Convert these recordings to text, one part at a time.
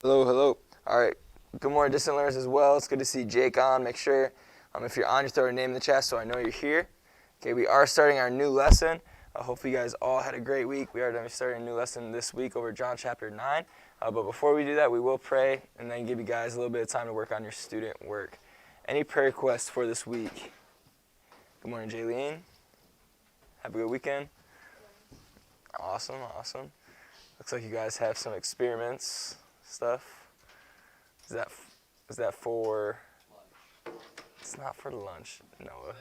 Hello, hello. All right. Good morning, distant learners as well. It's good to see Jake on. Make sure if you're on, you throw your name in the chat so I know you're here. Okay, we are starting our new lesson. Hopefully you guys all had a great week. We are going to be starting a new lesson this week over John chapter 9. But before we do that, we will pray and then give you guys a little bit of time to work on your student work. Any prayer requests for this week? Good morning, Jaylene. Have a good weekend. Awesome, awesome. Looks like you guys have some experiments stuff. Is that for? It's not for lunch, Noah.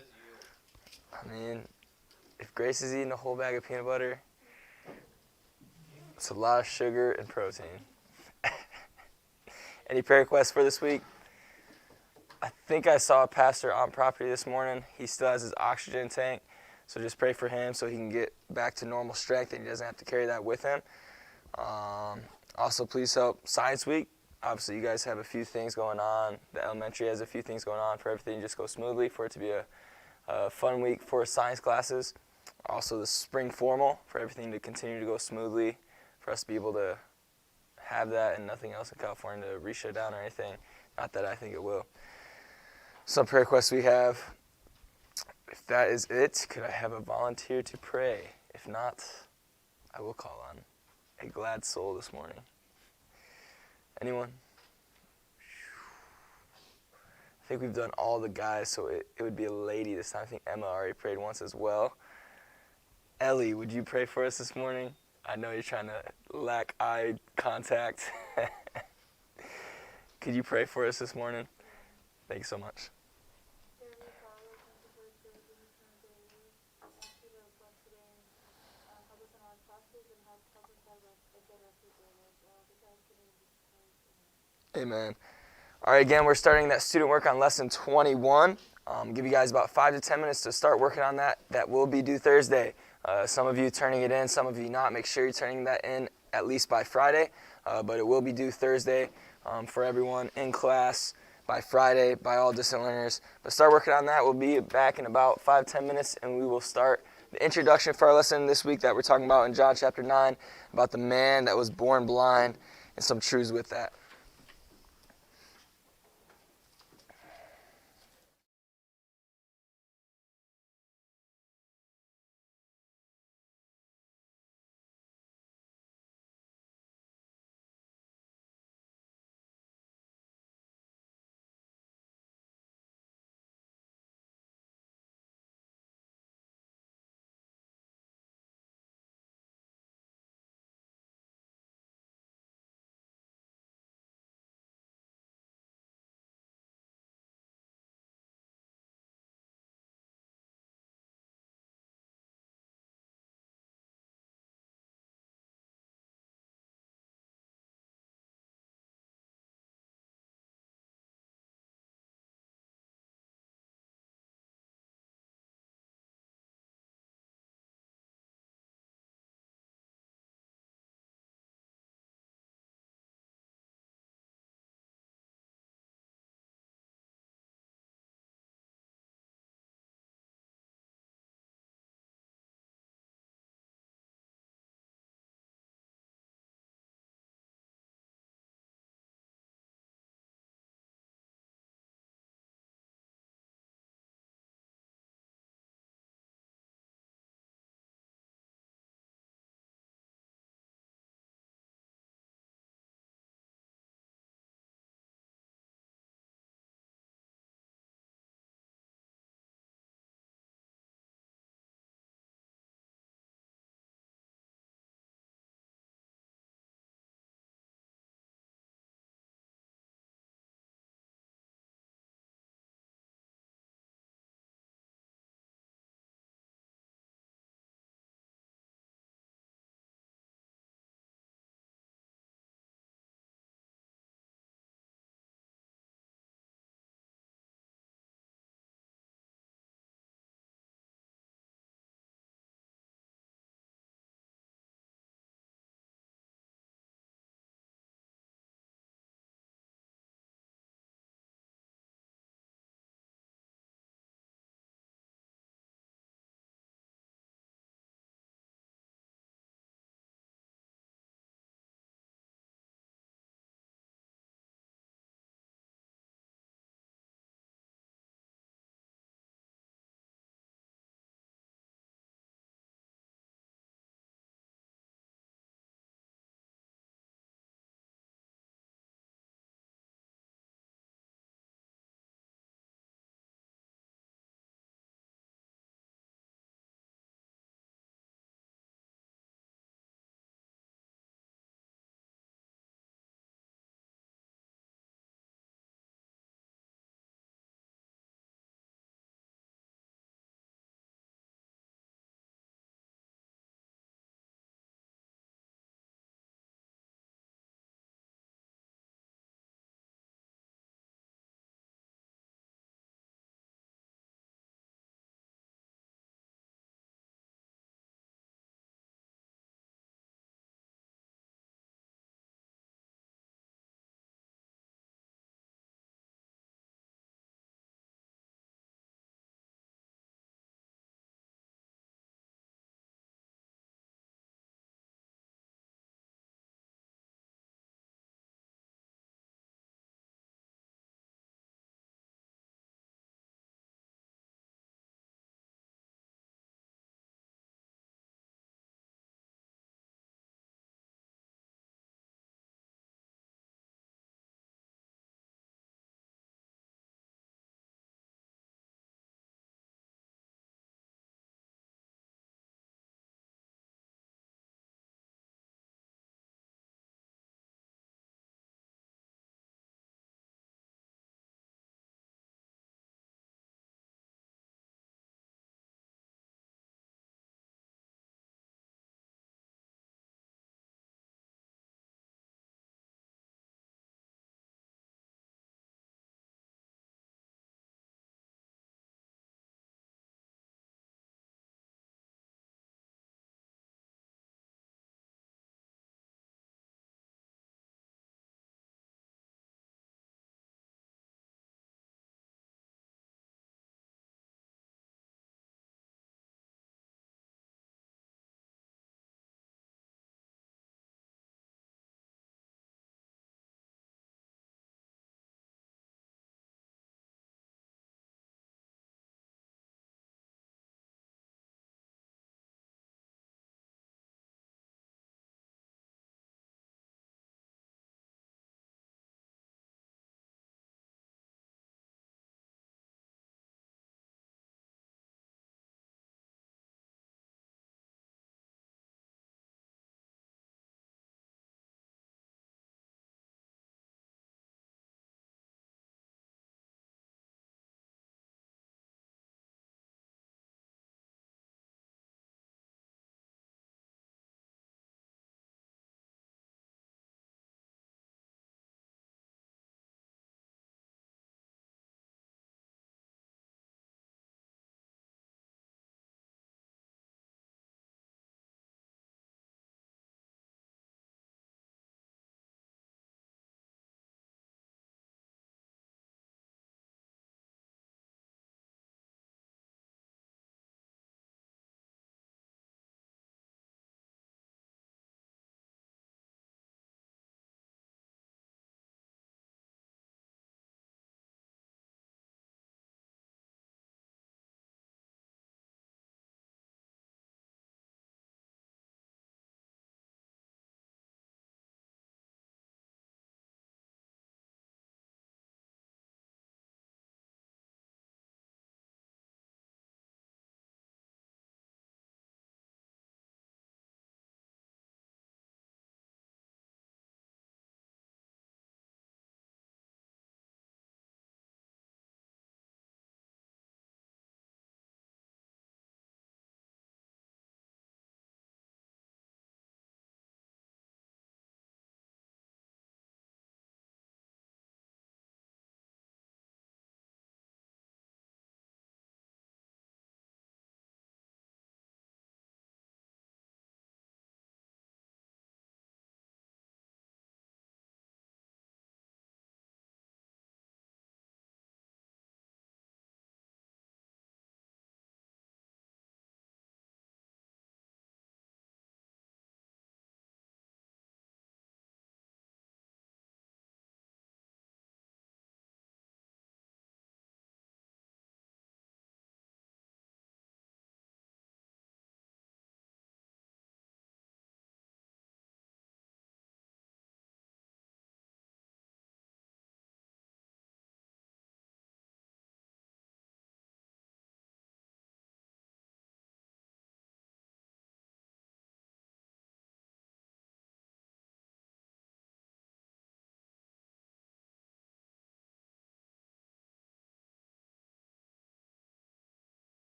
I mean, if Grace is eating a whole bag of peanut butter, it's a lot of sugar and protein. Any prayer requests for this week? I think I saw a pastor on property this morning. He still has his oxygen tank, so just pray for him so he can get back to normal strength and he doesn't have to carry that with him. Also, please help Science Week. Obviously, you guys have a few things going on. The elementary has a few things going on for everything to just go smoothly, for it to be a fun week for science classes. Also, the spring formal, for everything to continue to go smoothly, for us to be able to have that and nothing else in California to re-shut down or anything. Not that I think it will. Some prayer requests we have. If that is it, could I have a volunteer to pray? If not, I will call on a glad soul this morning. Anyone? I think we've done all the guys, so it would be a lady this time. I think Emma already prayed once as well. Ellie, would you pray for us this morning? I know you're trying to lack eye contact. Could you pray for us this morning? Thank you so much. Amen. All right, again, we're starting that student work on lesson 21. Give you guys about 5 to 10 minutes to start working on that. That will be due Thursday. Some of you turning it in, some of you not. Make sure you're turning that in at least by Friday. But it will be due Thursday for everyone in class by Friday, by all distant learners. But start working on that. We'll be back in about 5-10 minutes, and we will start the introduction for our lesson this week that we're talking about in John chapter 9, about the man that was born blind and some truths with that.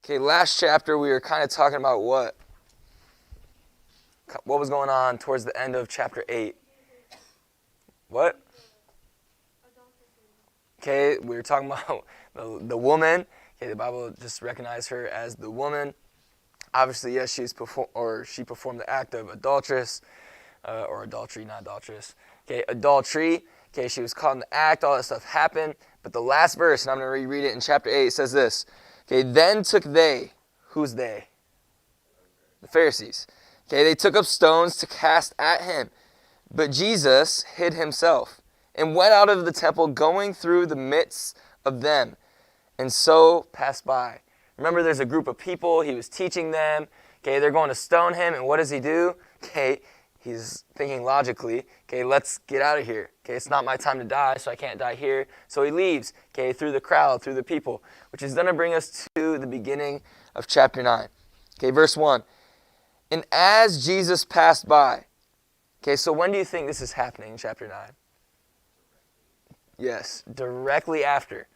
Okay, last chapter we were kind of talking about what? What was going on towards the end of chapter 8? What? Okay, we were talking about the woman. Okay, the Bible just recognized her as the woman. Obviously, yes, she performed the act of adulteress, or adultery, not adulteress. Okay, adultery. Okay, she was caught in the act. All that stuff happened. But the last verse, and I'm going to reread it in chapter 8, says this. Okay, then took they. Who's they? The Pharisees. Okay, they took up stones to cast at him. But Jesus hid himself and went out of the temple, going through the midst of them, and so passed by. Remember, there's a group of people. He was teaching them. Okay, they're going to stone him, and what does he do? Okay, he's thinking logically. Okay, let's get out of here. Okay, it's not my time to die, so I can't die here. So he leaves, okay, through the crowd, through the people, which is going to bring us to the beginning of chapter 9. Okay, verse 1. And as Jesus passed by. Okay, so when do you think this is happening in chapter 9? Yes, directly after.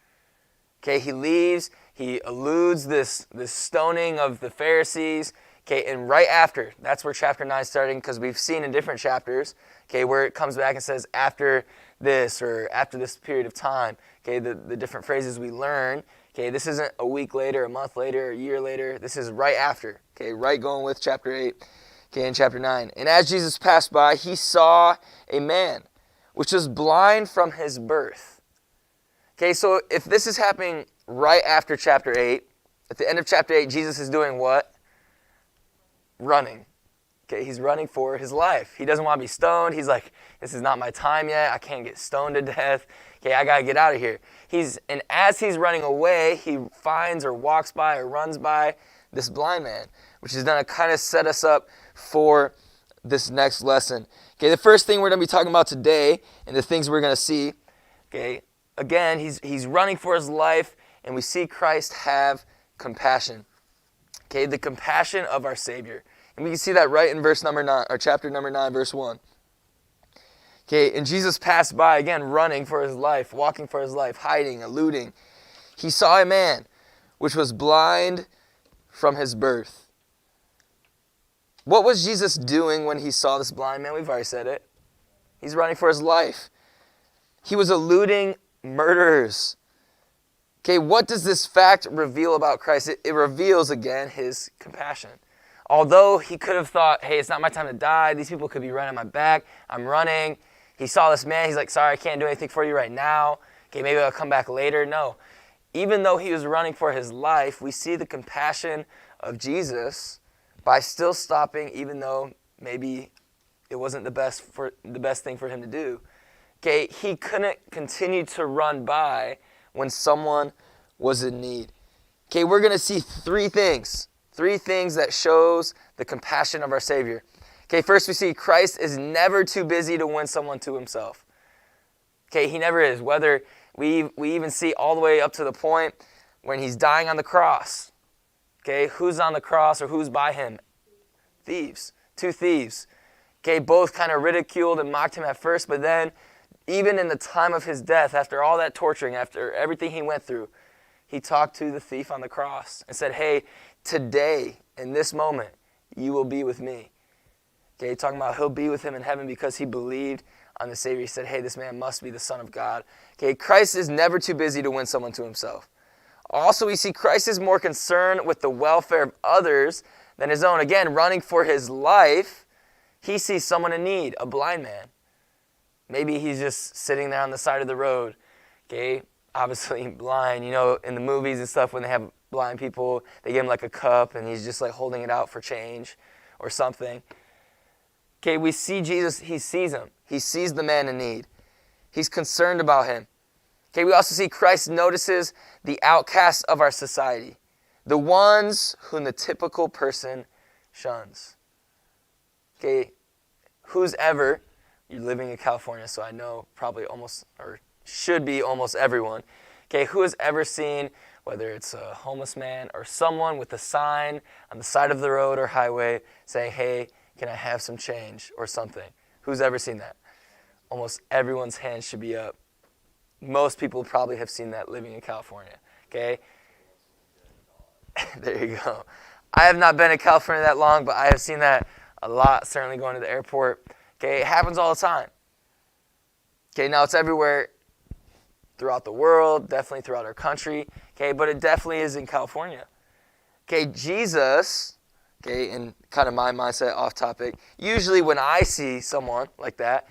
Okay, he leaves, he eludes this stoning of the Pharisees. Okay, and right after, that's where chapter 9 is starting, because we've seen in different chapters, okay, where it comes back and says after this or after this period of time. Okay, the different phrases we learn. Okay, this isn't a week later, a month later, a year later. This is right after. Okay, right going with chapter 8. Okay, in chapter 9. And as Jesus passed by, he saw a man which was blind from his birth. Okay, so if this is happening right after chapter 8, at the end of chapter 8, Jesus is doing what? Running. Okay, he's running for his life. He doesn't want to be stoned. He's like, this is not my time yet. I can't get stoned to death. Okay, I got to get out of here. And as he's running away, he finds or walks by or runs by this blind man, which is going to kind of set us up for this next lesson. Okay, the first thing we're going to be talking about today and the things we're going to see, okay, again, he's running for his life, and we see Christ have compassion. Okay, the compassion of our Savior. And we can see that right in verse number 9, or chapter number 9, verse 1. Okay, and Jesus passed by, again, running for his life, walking for his life, hiding, eluding. He saw a man which was blind from his birth. What was Jesus doing when he saw this blind man? We've already said it. He's running for his life. He was eluding murderers. Okay, what does this fact reveal about Christ? It reveals, again, his compassion. Although he could have thought, hey, it's not my time to die. These people could be running my back. I'm running. He saw this man. He's like, sorry, I can't do anything for you right now. Okay, maybe I'll come back later. No. Even though he was running for his life, we see the compassion of Jesus by still stopping, even though maybe it wasn't the best thing for him to do. Okay, he couldn't continue to run by when someone was in need. Okay, we're going to see three things that shows the compassion of our Savior. Okay, first we see Christ is never too busy to win someone to himself. Okay, he never is. Whether we even see all the way up to the point when he's dying on the cross. Okay, who's on the cross or who's by him? Thieves. Two thieves. Okay, both kind of ridiculed and mocked him at first, but then even in the time of his death, after all that torturing, after everything he went through, he talked to the thief on the cross and said, hey, today, in this moment, you will be with me. Okay, talking about he'll be with him in heaven because he believed on the Savior. He said, hey, this man must be the Son of God. Okay, Christ is never too busy to win someone to himself. Also, we see Christ is more concerned with the welfare of others than his own. Again, running for his life, he sees someone in need, a blind man. Maybe he's just sitting there on the side of the road, okay, obviously blind. You know, in the movies and stuff, when they have blind people, they give him like a cup, and he's just like holding it out for change or something. Okay, we see Jesus, he sees him. He sees the man in need. He's concerned about him. Okay, we also see Christ notices the outcasts of our society, the ones whom the typical person shuns. Okay, who's ever, you're living in California, so I know probably almost, or should be almost everyone. Okay, who has ever seen, whether it's a homeless man or someone with a sign on the side of the road or highway saying, hey, can I have some change or something? Who's ever seen that? Almost everyone's hand should be up. Most people probably have seen that living in California. Okay? There you go. I have not been in California that long, but I have seen that a lot, certainly going to the airport. Okay, it happens all the time. Okay, now it's everywhere throughout the world, definitely throughout our country. Okay, but it definitely is in California. Okay, Jesus, okay, and kind of my mindset off topic, usually when I see someone like that,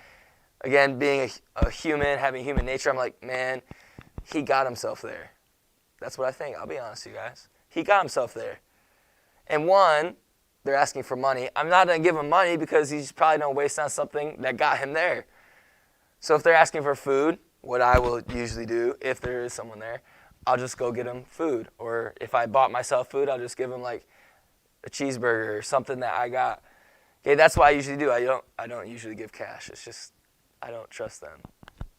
again, being a human, having human nature, I'm like, man, he got himself there. That's what I think. I'll be honest with you guys. He got himself there. And one, they're asking for money. I'm not going to give him money because he's probably going to waste on something that got him there. So if they're asking for food, what I will usually do, if there is someone there, I'll just go get them food. Or if I bought myself food, I'll just give them like a cheeseburger or something that I got. Okay, that's what I usually do. I don't usually give cash. It's just I don't trust them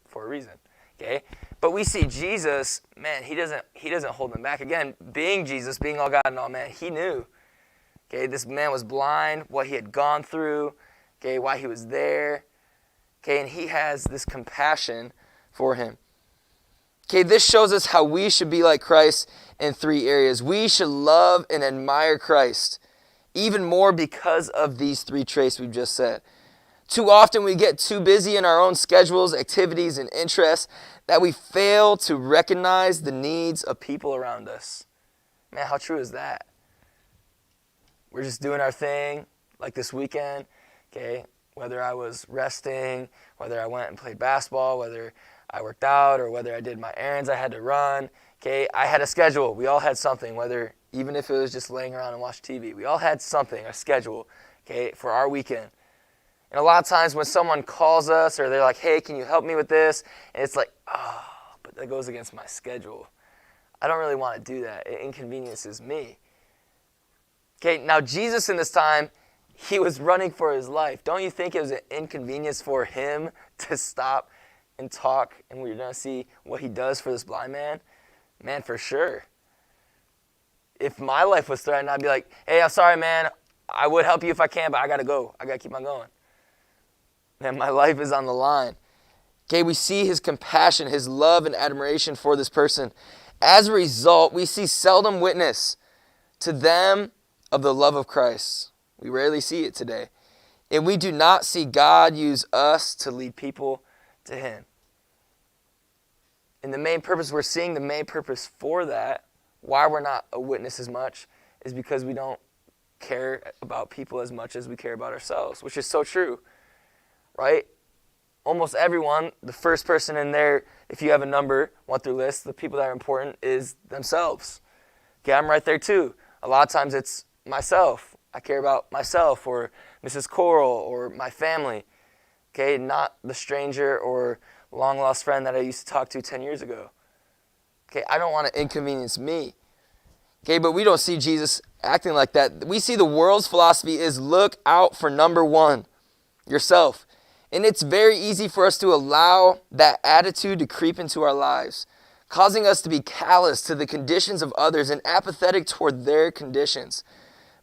for a reason. Okay? But we see Jesus, man, he doesn't hold them back. Again, being Jesus, being all God and all man, he knew. Okay, this man was blind, what he had gone through, okay, why he was there. Okay, and he has this compassion for him. Okay, this shows us how we should be like Christ in 3 areas. We should love and admire Christ even more because of these 3 traits we've just said. Too often we get too busy in our own schedules, activities, and interests that we fail to recognize the needs of people around us. Man, how true is that? We're just doing our thing, like this weekend, okay? Whether I was resting, whether I went and played basketball, whether I worked out, or whether I did my errands I had to run, okay? I had a schedule. We all had something, whether even if it was just laying around and watch TV. We all had something, a schedule, okay, for our weekend. And a lot of times when someone calls us or they're like, hey, can you help me with this? And it's like, oh, but that goes against my schedule. I don't really want to do that. It inconveniences me. Okay, now Jesus in this time, he was running for his life. Don't you think it was an inconvenience for him to stop and talk? And we're going to see what he does for this blind man. Man, for sure. If my life was threatened, I'd be like, hey, I'm sorry, man. I would help you if I can, but I got to go. I got to keep on going. Man, my life is on the line. Okay, we see his compassion, his love and admiration for this person. As a result, we see seldom witness to them of the love of Christ. We rarely see it today. And we do not see God use us to lead people to him. And the main purpose we're seeing, the main purpose for that, why we're not a witness as much, is because we don't care about people as much as we care about ourselves, which is so true, right? Almost everyone, the first person in there, if you have a number, 1 through list, the people that are important is themselves. Okay, I'm right there too. A lot of times it's myself. I care about myself or Mrs. Coral or my family. Okay, not the stranger or long-lost friend that I used to talk to 10 years ago. Okay, I don't want to inconvenience me. Okay, but we don't see Jesus acting like that. We see the world's philosophy is look out for number 1, yourself. And it's very easy for us to allow that attitude to creep into our lives, causing us to be callous to the conditions of others and apathetic toward their conditions,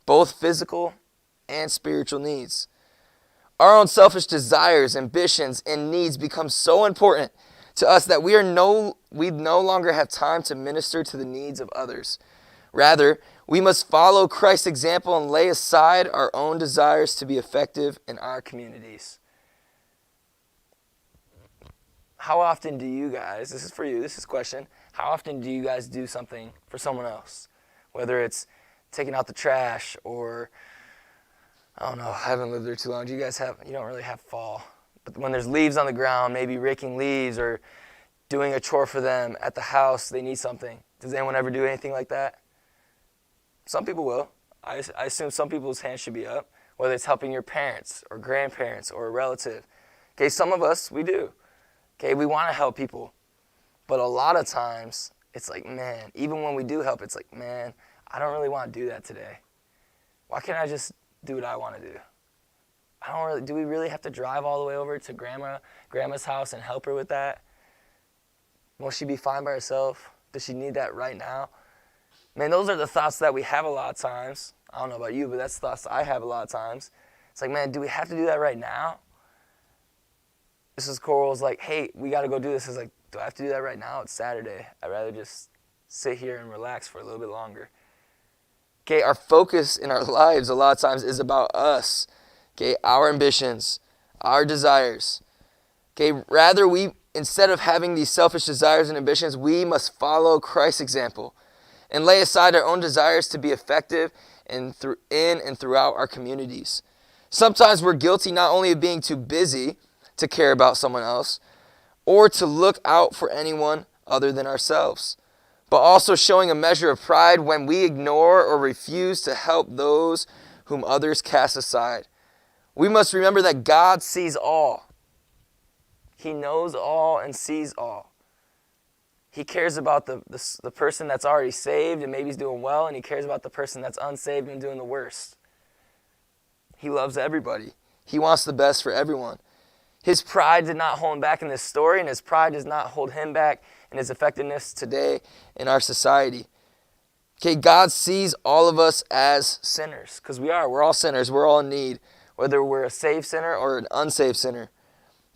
both physical and spiritual needs. Our own selfish desires, ambitions, and needs become so important to us that we no longer have time to minister to the needs of others. Rather, we must follow Christ's example and lay aside our own desires to be effective in our communities. How often do you guys, this is for you, this is a question, how often do you guys do something for someone else? Whether it's taking out the trash or, I don't know, I haven't lived there too long. You don't really have fall. But when there's leaves on the ground, maybe raking leaves or doing a chore for them at the house, they need something. Does anyone ever do anything like that? Some people will. I assume some people's hands should be up, whether it's helping your parents or grandparents or a relative. Okay, some of us, we do. Okay, we want to help people. But a lot of times, it's like, man, even when we do help, it's like, man, I don't really want to do that today. Why can't I just do what I want to do? Do we really have to drive all the way over to grandma's house and help her with that? Won't she be fine by herself? Does she need that right now? Man, those are the thoughts that we have a lot of times. I don't know about you, but that's the thoughts I have a lot of times. It's like, man, do we have to do that right now? Mrs. Coral's like, hey, we got to go do this. It's like, do I have to do that right now? It's Saturday. I'd rather just sit here and relax for a little bit longer. Okay, our focus in our lives a lot of times is about us. Okay, our ambitions, our desires. Okay, rather instead of having these selfish desires and ambitions, we must follow Christ's example and lay aside our own desires to be effective in and throughout our communities. Sometimes we're guilty not only of being too busy to care about someone else or to look out for anyone other than ourselves, but also showing a measure of pride when we ignore or refuse to help those whom others cast aside. We must remember that God sees all. He knows all and sees all. He cares about the person that's already saved and maybe he's doing well, and he cares about the person that's unsaved and doing the worst. He loves everybody. He wants the best for everyone. His pride did not hold him back in this story, and his pride does not hold him back in his effectiveness today in our society. Okay, God sees all of us as sinners, because we are. We're all sinners. We're all in need, whether we're a saved sinner or an unsaved sinner.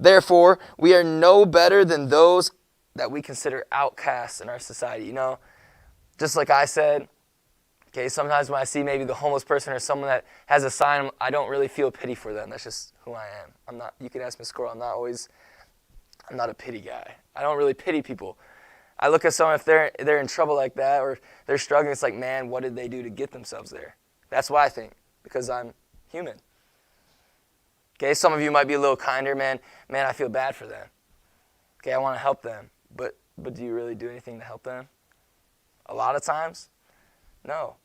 Therefore, we are no better than those that we consider outcasts in our society. You know, just like I said, okay, sometimes when I see maybe the homeless person or someone that has a sign, I don't really feel pity for them. That's just who I am. I'm not, you can ask Miss Squirrel, I'm not a pity guy. I don't really pity people. I look at someone, if they're in trouble like that or they're struggling, it's like, man, what did they do to get themselves there? That's what I think, because I'm human. Okay, some of you might be a little kinder, man, I feel bad for them. Okay, I want to help them, but do you really do anything to help them? A lot of times, no.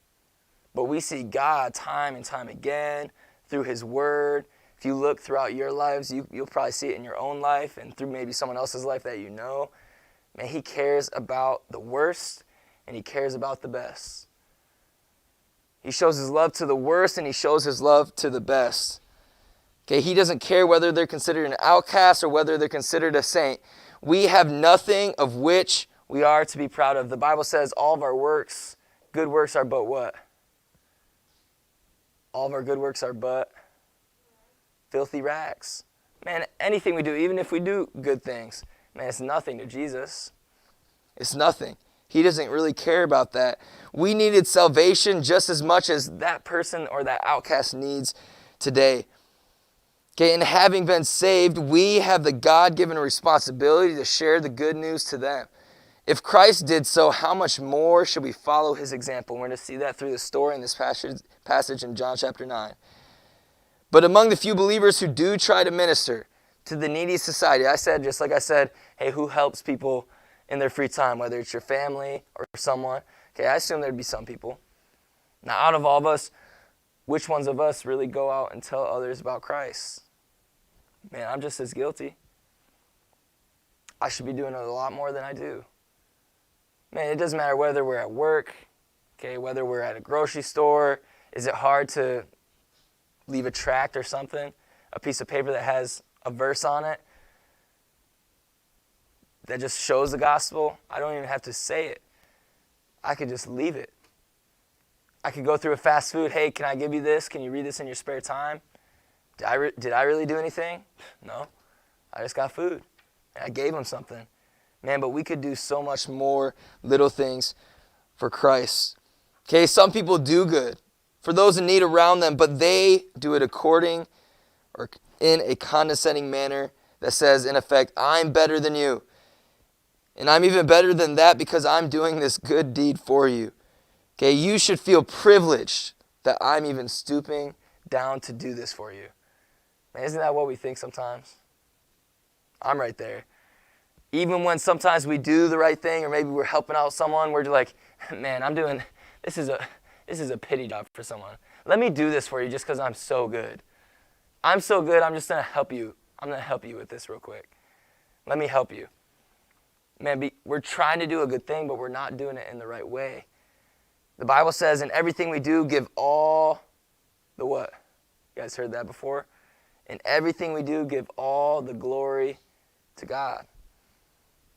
But we see God time and time again through his word. If you look throughout your lives, you'll probably see it in your own life and through maybe someone else's life that you know. Man, he cares about the worst and he cares about the best. He shows his love to the worst and he shows his love to the best. Okay, he doesn't care whether they're considered an outcast or whether they're considered a saint. We have nothing of which we are to be proud of. The Bible says all of our works, good works are but what? All of our good works are but filthy rags. Man, anything we do, even if we do good things, man, it's nothing to Jesus. It's nothing. He doesn't really care about that. We needed salvation just as much as that person or that outcast needs today. Okay, and having been saved, we have the God-given responsibility to share the good news to them. If Christ did so, how much more should we follow his example? We're going to see that through the story in this passage in John chapter 9. But among the few believers who do try to minister to the needy society, just like I said, hey, who helps people in their free time, whether it's your family or someone? Okay, I assume there'd be some people. Now, out of all of us, which ones of us really go out and tell others about Christ? Man, I'm just as guilty. I should be doing it a lot more than I do. Man, it doesn't matter whether we're at work, okay, whether we're at a grocery store. Is it hard to leave a tract or something, a piece of paper that has a verse on it that just shows the gospel? I don't even have to say it. I could just leave it. I could go through a fast food. Hey, can I give you this? Can you read this in your spare time? Did I really do anything? No. I just got food. And I gave them something. Man, but we could do so much more little things for Christ. Okay, some people do good for those in need around them, but they do it according or in a condescending manner that says, in effect, I'm better than you. And I'm even better than that because I'm doing this good deed for you. Okay, you should feel privileged that I'm even stooping down to do this for you. Man, isn't that what we think sometimes? I'm right there. Even when sometimes we do the right thing or maybe we're helping out someone, we're like, man, this is a pity job for someone. Let me do this for you just because I'm so good. I'm so good, I'm just going to help you. I'm going to help you with this real quick. Let me help you. Man, we're trying to do a good thing, but we're not doing it in the right way. The Bible says in everything we do, give all the what? You guys heard that before? In everything we do, give all the glory to God.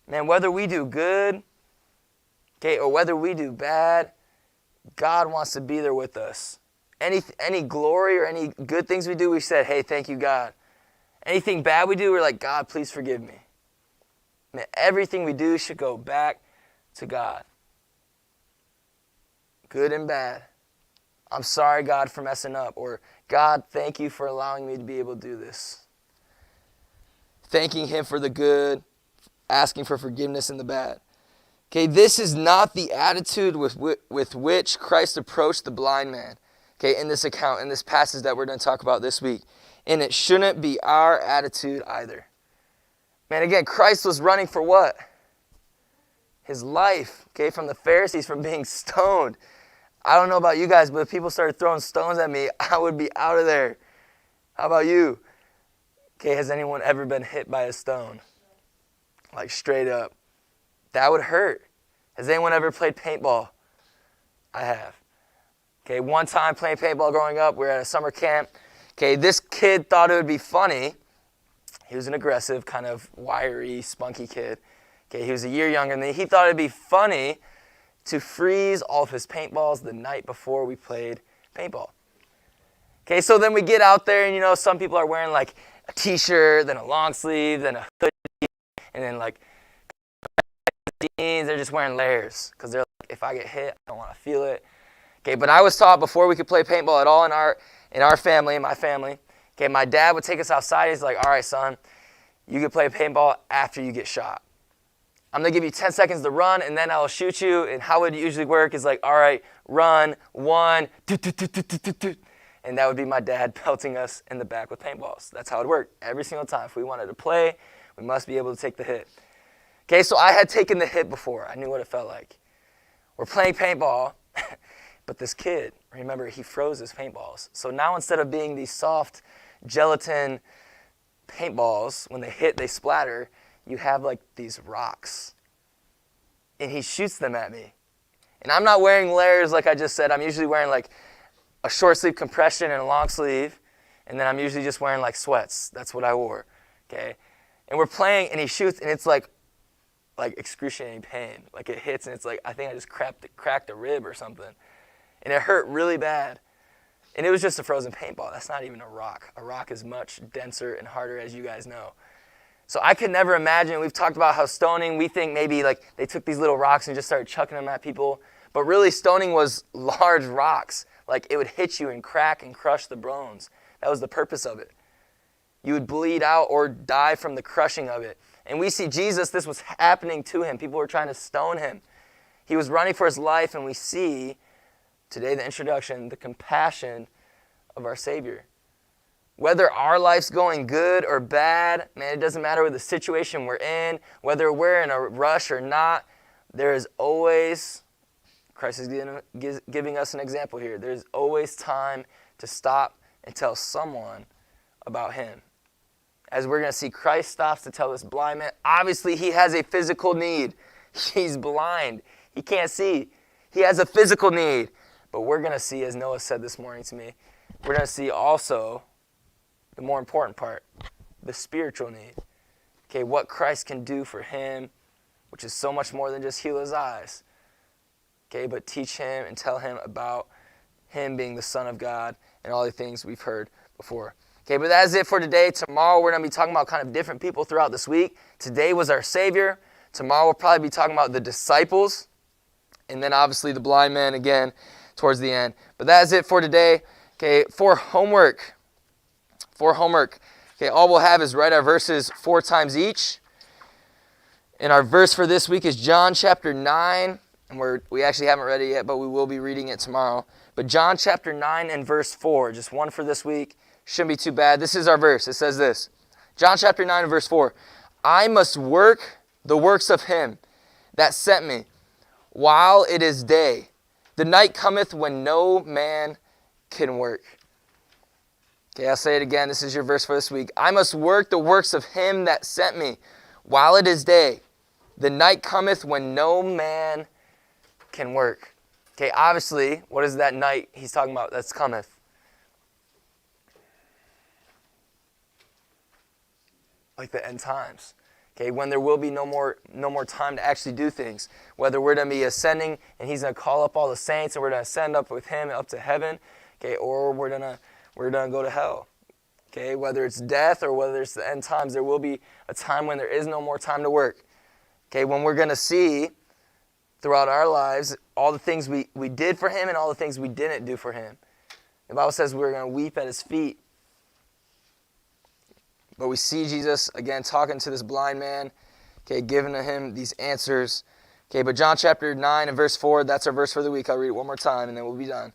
Man, whether we do good, okay, or whether we do bad, God wants to be there with us. Any glory or any good things we do, we said, hey, thank you, God. Anything bad we do, we're like, God, please forgive me. Man, everything we do should go back to God. Good and bad. I'm sorry, God, for messing up. Or, God, thank you for allowing me to be able to do this. Thanking him for the good, asking for forgiveness in the bad. Okay, this is not the attitude with which Christ approached the blind man. Okay, in this account, in this passage that we're going to talk about this week. And it shouldn't be our attitude either. Man, again, Christ was running for what? His life, okay, from the Pharisees, from being stoned. I don't know about you guys, but if people started throwing stones at me, I would be out of there. How about you? Okay, has anyone ever been hit by a stone? Like straight up. That would hurt. Has anyone ever played paintball? I have. Okay, one time playing paintball growing up, we were at a summer camp. Okay, this kid thought it would be funny. He was an aggressive, kind of wiry, spunky kid. Okay, he was a year younger than me. He thought it'd be funny to freeze all of his paintballs the night before we played paintball. Okay, so then we get out there, and some people are wearing like a t-shirt, then a long sleeve, then a hoodie, and then like jeans. They're just wearing layers because they're like, if I get hit, I don't want to feel it. Okay, but I was taught before we could play paintball at all in our family, in my family. Okay, my dad would take us outside. He's like, all right, son, you can play paintball after you get shot. I'm going to give you 10 seconds to run, and then I'll shoot you. And how it usually work is like, all right, run, 1, and that would be my dad pelting us in the back with paintballs. That's how it worked every single time. If we wanted to play, we must be able to take the hit. Okay, so I had taken the hit before. I knew what it felt like. We're playing paintball, but this kid, remember, he froze his paintballs. So now instead of being these soft gelatin paintballs, when they hit, they splatter, you have like these rocks. And he shoots them at me. And I'm not wearing layers like I just said. I'm usually wearing like a short sleeve compression and a long sleeve. And then I'm usually just wearing like sweats. That's what I wore. Okay? And we're playing and he shoots and it's like excruciating pain. Like it hits and it's like, I think I just cracked a rib or something. And it hurt really bad. And it was just a frozen paintball. That's not even a rock. A rock is much denser and harder, as you guys know. So I could never imagine, we've talked about how stoning, we think maybe like they took these little rocks and just started chucking them at people. But really stoning was large rocks. Like it would hit you and crack and crush the bones. That was the purpose of it. You would bleed out or die from the crushing of it. And we see Jesus, this was happening to him. People were trying to stone him. He was running for his life, and we see today the introduction, the compassion of our Savior. Whether our life's going good or bad, man, it doesn't matter what the situation we're in, whether we're in a rush or not, there is always, Christ is giving us an example here, there's always time to stop and tell someone about him. As we're going to see, Christ stops to tell this blind man, obviously he has a physical need. He's blind. He can't see. He has a physical need. But we're going to see, as Noah said this morning to me, we're going to see also the more important part, the spiritual need. Okay, what Christ can do for him, which is so much more than just heal his eyes. Okay, but teach him and tell him about him being the Son of God and all the things we've heard before. Okay, but that's it for today. Tomorrow we're going to be talking about kind of different people throughout this week. Today was our Savior. Tomorrow we'll probably be talking about the disciples. And then obviously the blind man again towards the end. But that is it for today. Okay, for homework. Okay, all we'll have is write our verses 4 times each. And our verse for this week is John chapter 9. And we actually haven't read it yet, but we will be reading it tomorrow. But John chapter 9 and verse 4, just one for this week. Shouldn't be too bad. This is our verse. It says this. John chapter 9 and verse 4. I must work the works of him that sent me while it is day. The night cometh when no man can work. Okay, I'll say it again. This is your verse for this week. I must work the works of him that sent me while it is day. The night cometh when no man can work. Okay, obviously, what is that night he's talking about that's cometh? Like the end times. Okay, when there will be no more time to actually do things. Whether we're going to be ascending and he's going to call up all the saints and we're going to ascend up with him up to heaven, okay, or we're going to go to hell. Okay, whether it's death or whether it's the end times, there will be a time when there is no more time to work. Okay, when we're going to see throughout our lives, all the things we did for him and all the things we didn't do for him. The Bible says we're going to weep at his feet. But we see Jesus, again, talking to this blind man, okay, giving to him these answers. Okay, but John chapter 9 and verse 4, that's our verse for the week. I'll read it one more time and then we'll be done.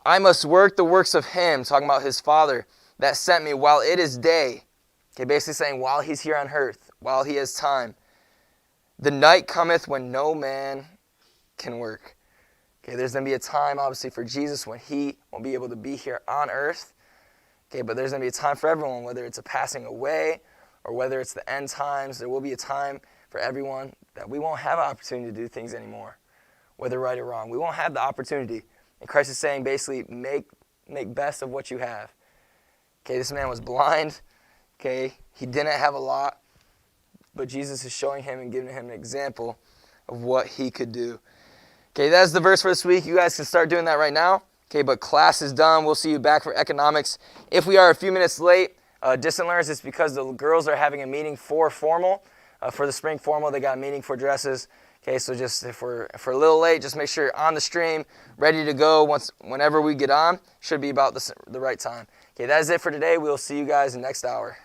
I must work the works of him, talking about his Father, that sent me while it is day. Okay, basically saying while he's here on earth, while he has time. The night cometh when no man can work. Okay, there's going to be a time, obviously, for Jesus when he won't be able to be here on earth. Okay, but there's going to be a time for everyone, whether it's a passing away or whether it's the end times. There will be a time for everyone that we won't have an opportunity to do things anymore, whether right or wrong. We won't have the opportunity. And Christ is saying, basically, make best of what you have. Okay, this man was blind. Okay, he didn't have a lot. But Jesus is showing him and giving him an example of what he could do. Okay, that's the verse for this week. You guys can start doing that right now. Okay, but class is done. We'll see you back for economics. If we are a few minutes late, distant learners, it's because the girls are having a meeting for formal. For the spring formal, they got a meeting for dresses. Okay, so just if we're a little late, just make sure you're on the stream, ready to go whenever we get on. Should be about the right time. Okay, that is it for today. We'll see you guys next hour.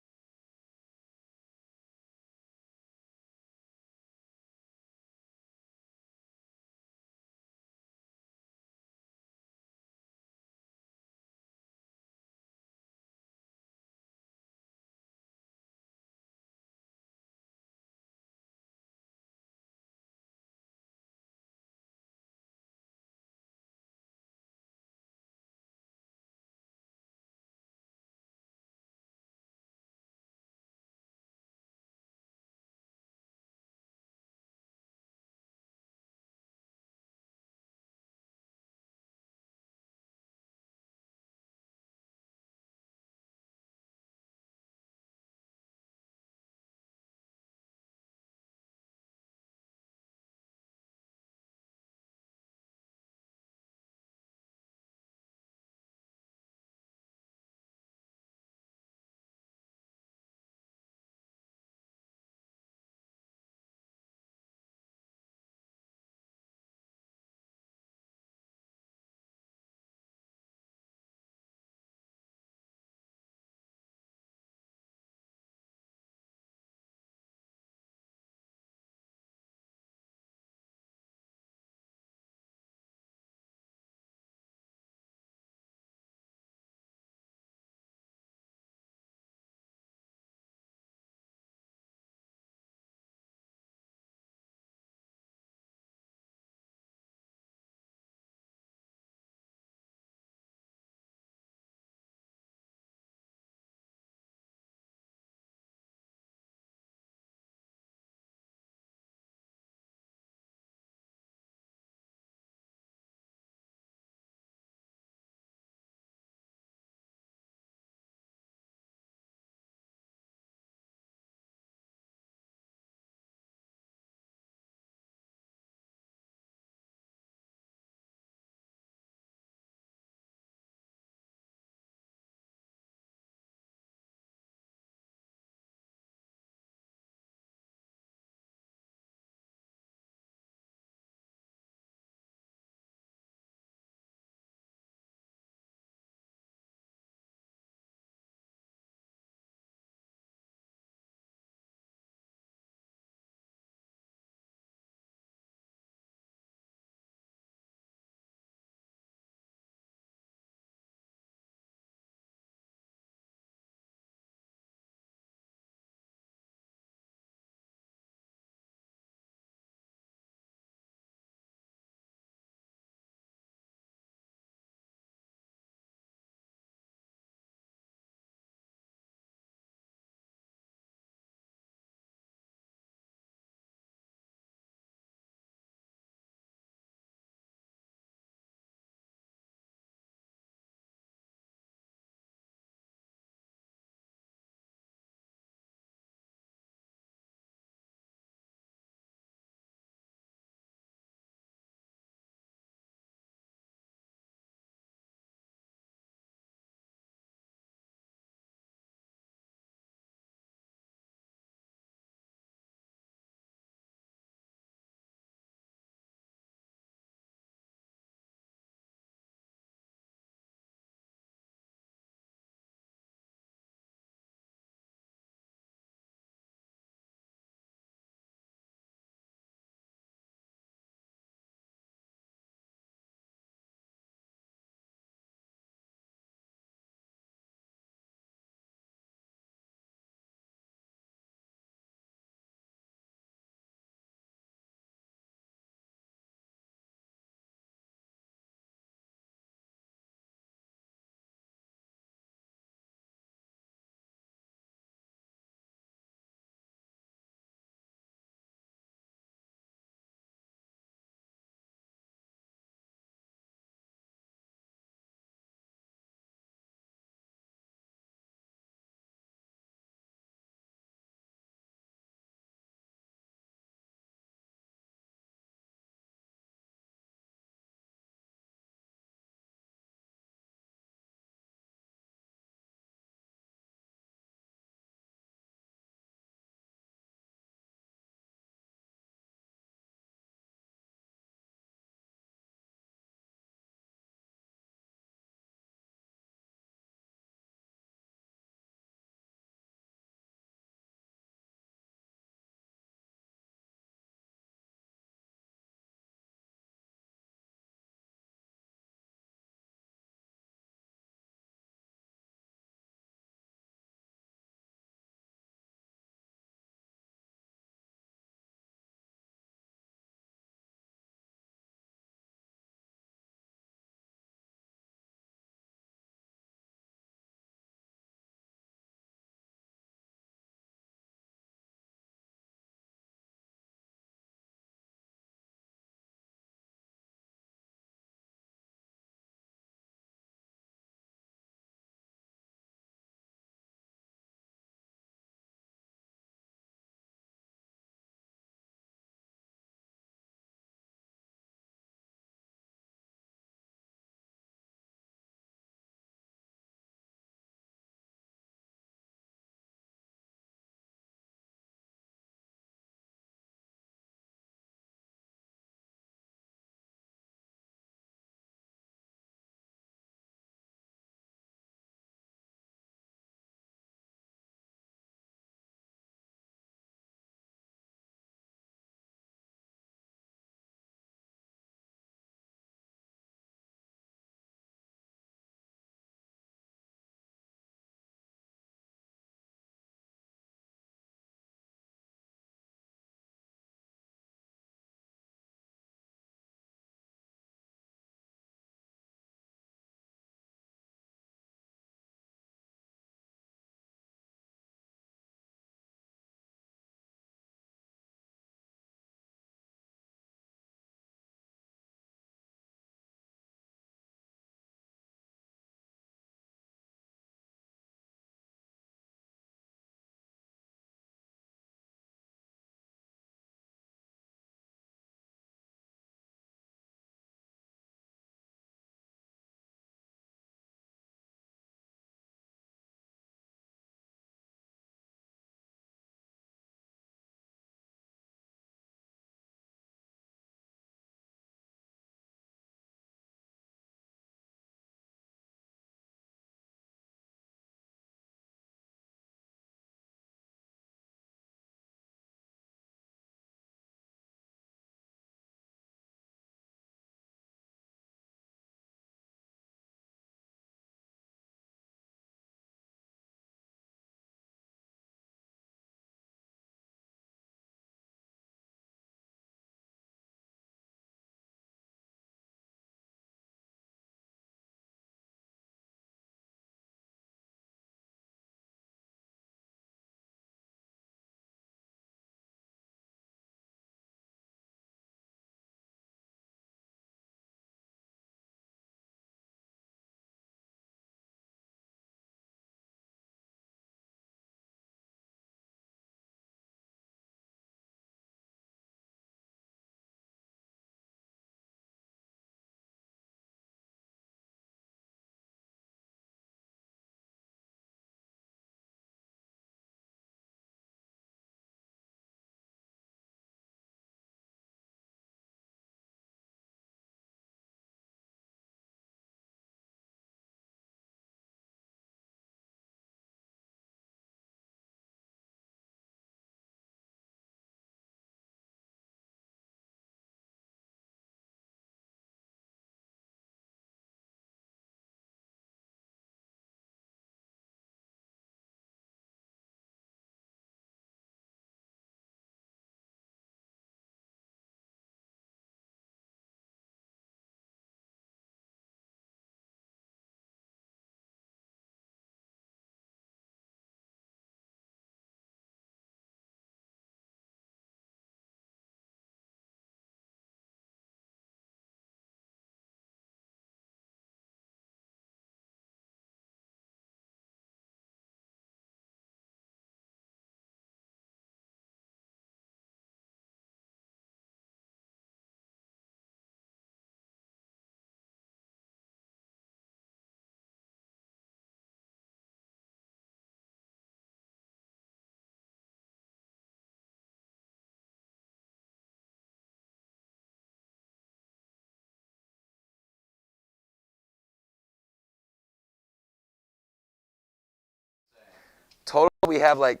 we have like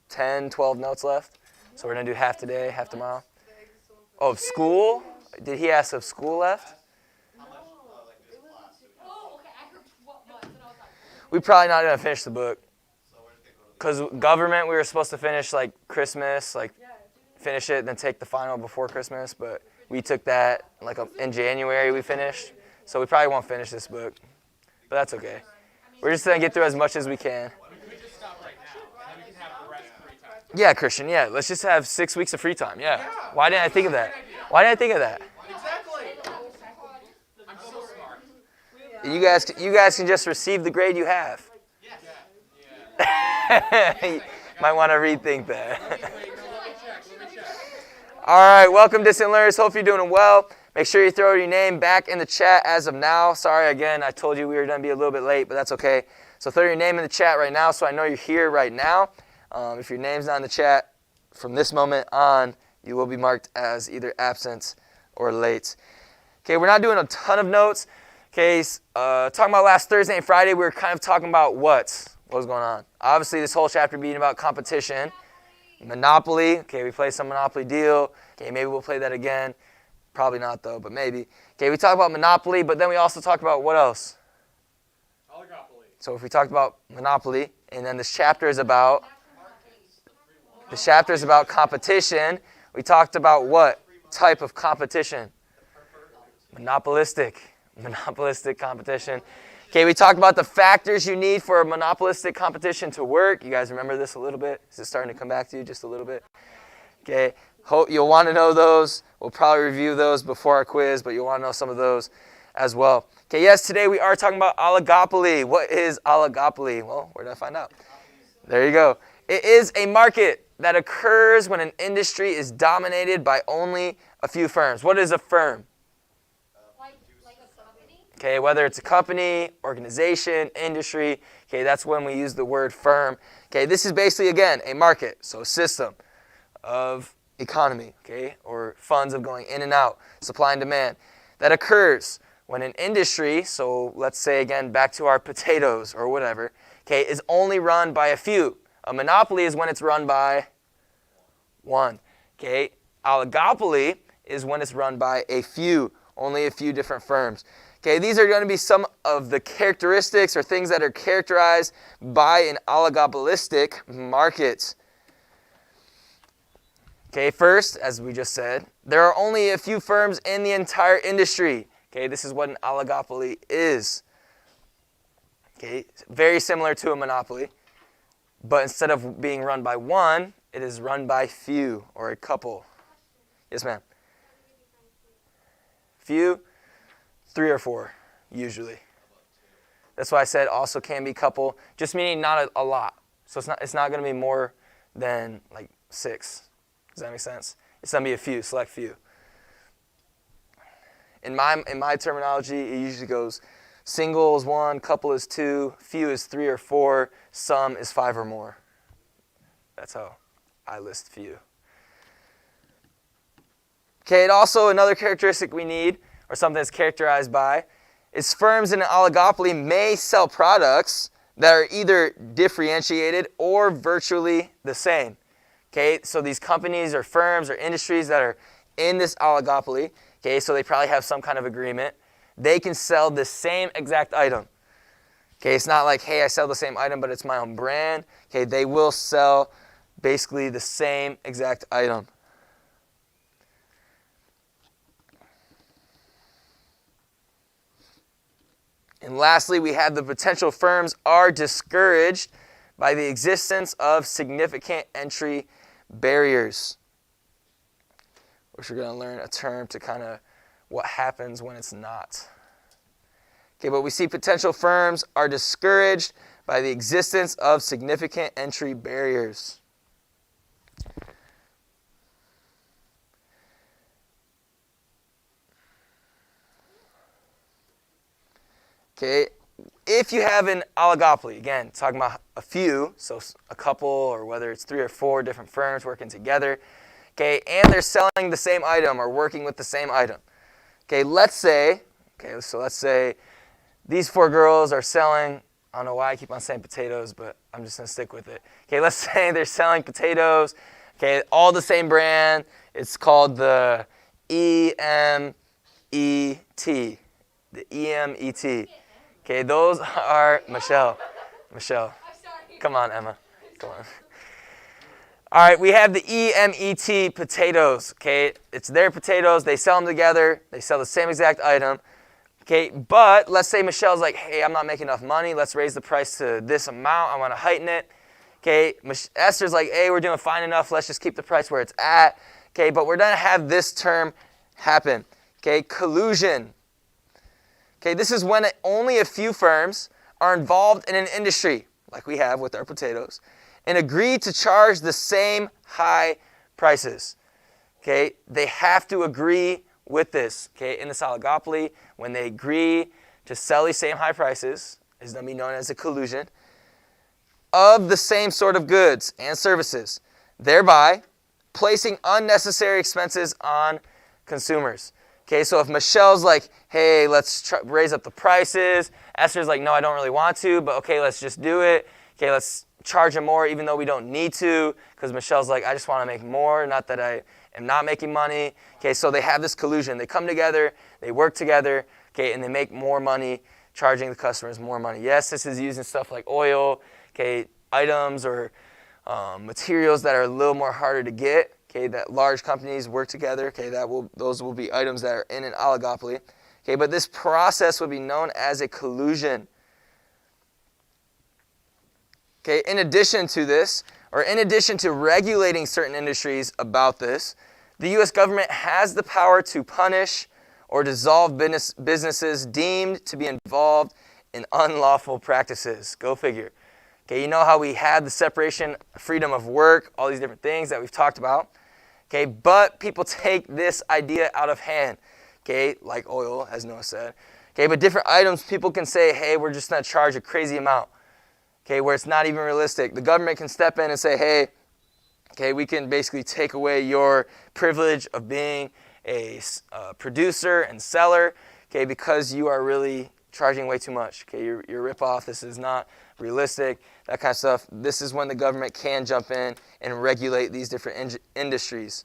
10, 12 notes left. So we're going to do half today, half tomorrow. Oh, of school? Did he ask of school left? We're probably not going to finish the book. Because government, we were supposed to finish like Christmas, like finish it, then take the final before Christmas. But we took that like in January we finished. So we probably won't finish this book. But that's okay. We're just going to get through as much as we can. Yeah, Christian, yeah. Let's just have 6 weeks of free time. Yeah. Why didn't I think of that? Why didn't I think of that? Exactly. I'm so smart. You guys can just receive the grade you have. You might want to rethink that. All right, welcome, distant learners. Hope you're doing well. Make sure you throw your name back in the chat as of now. Sorry, again, I told you we were going to be a little bit late, but that's okay. So throw your name in the chat right now so I know you're here right now. If your name's not in the chat, from this moment on, you will be marked as either absent or late. Okay, we're not doing a ton of notes. Okay, talking about last Thursday and Friday, we were kind of talking about what was going on. Obviously, this whole chapter being about competition. Monopoly. Okay, we played some Monopoly deal. Okay, maybe we'll play that again. Probably not, though, but maybe. Okay, we talked about Monopoly, but then we also talked about what else? Oligopoly. So if we talked about Monopoly, and then this chapter is about competition. We talked about what type of competition? Monopolistic competition. Okay, we talked about the factors you need for a monopolistic competition to work. You guys remember this a little bit? Is it starting to come back to you just a little bit? Okay, hope you'll want to know those. We'll probably review those before our quiz, but you'll want to know some of those as well. Okay, yes, today we are talking about oligopoly. What is oligopoly? Well, where did I find out? There you go. It is a market that occurs when an industry is dominated by only a few firms. What is a firm? Like a company? Okay, whether it's a company, organization, industry, okay, that's when we use the word firm. Okay, this is basically, again, a market, so a system of economy, okay, or funds of going in and out, supply and demand, that occurs when an industry, so let's say, again, back to our potatoes or whatever, okay, is only run by a few. A monopoly is when it's run by one. Okay, oligopoly is when it's run by a few, only a few different firms. Okay, these are going to be some of the characteristics or things that are characterized by an oligopolistic market. Okay, first, as we just said, there are only a few firms in the entire industry. Okay, this is what an oligopoly is. Okay, very similar to a monopoly. But instead of being run by one, it is run by few or a couple. Yes, ma'am. Few, 3 or 4, usually. That's why I said also can be couple, just meaning not a lot. So it's not going to be more than like 6. Does that make sense? It's going to be a few, select few. In my terminology, it usually goes single is 1, couple is 2, few is 3 or 4, some is 5 or more. That's how I list few. Okay, and also another characteristic we need, or something that's characterized by, is firms in an oligopoly may sell products that are either differentiated or virtually the same. Okay, so these companies or firms or industries that are in this oligopoly, okay, so they probably have some kind of agreement. They can sell the same exact item. Okay, it's not like, hey, I sell the same item, but it's my own brand. Okay, they will sell basically the same exact item. And lastly, we have the potential firms are discouraged by the existence of significant entry barriers. Which we're going to learn a term to kind of what happens when it's not. Okay, but we see potential firms are discouraged by the existence of significant entry barriers. Okay, if you have an oligopoly, again, talking about a few, so a couple or whether it's 3 or 4 different firms working together, okay, and they're selling the same item or working with the same item. Okay, let's say these 4 girls are selling, I don't know why I keep on saying potatoes, but I'm just going to stick with it. Okay, let's say they're selling potatoes. Okay, all the same brand. It's called the EMET. The EMET. Okay, those are, Michelle, come on, Emma, come on. All right, we have the EMET potatoes, okay? It's their potatoes. They sell them together. They sell the same exact item, okay? But let's say Michelle's like, hey, I'm not making enough money. Let's raise the price to this amount. I want to heighten it, okay? Esther's like, hey, we're doing fine enough. Let's just keep the price where it's at, okay? But we're going to have this term happen, okay? Collusion. Okay, this is when only a few firms are involved in an industry, like we have with our potatoes, and agree to charge the same high prices. Okay, they have to agree with this. Okay, in this oligopoly, when they agree to sell these same high prices, is going to be known as a collusion, of the same sort of goods and services, thereby placing unnecessary expenses on consumers. Okay, so if Michelle's like, hey, let's raise up the prices. Esther's like, no, I don't really want to, but okay, let's just do it. Okay, let's charge them more even though we don't need to, because Michelle's like, I just want to make more, not that I am not making money. Okay, so they have this collusion. They come together, they work together, okay, and they make more money, charging the customers more money. Yes, this is using stuff like oil, okay, items or materials that are a little more harder to get. Okay, that large companies work together. Okay, those will be items that are in an oligopoly. Okay, but this process would be known as a collusion. Okay, in addition to this, or in addition to regulating certain industries about this, the U.S. government has the power to punish or dissolve businesses deemed to be involved in unlawful practices. Go figure. Okay, you know how we had the separation, freedom of work, all these different things that we've talked about. Okay, but people take this idea out of hand. Okay, like oil, as Noah said. Okay, but different items, people can say, hey, we're just going to charge a crazy amount. Okay, where it's not even realistic. The government can step in and say, hey, okay, we can basically take away your privilege of being a producer and seller, okay, because you are really charging way too much. Okay, you're a ripoff. This is not realistic, that kind of stuff. This is when the government can jump in and regulate these different industries.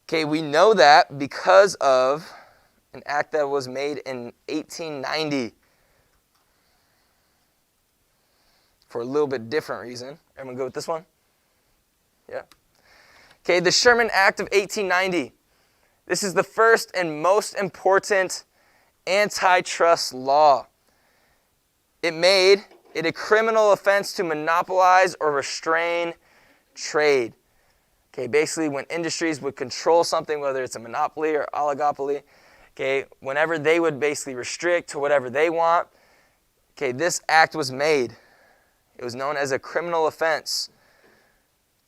Okay, we know that because of an act that was made in 1890 for a little bit different reason. Everyone go with this one? Yeah. Okay, the Sherman Act of 1890. This is the first and most important antitrust law. It made it a criminal offense to monopolize or restrain trade. Okay, basically when industries would control something, whether it's a monopoly or oligopoly, okay, whenever they would basically restrict to whatever they want, okay, this act was made. It was known as a criminal offense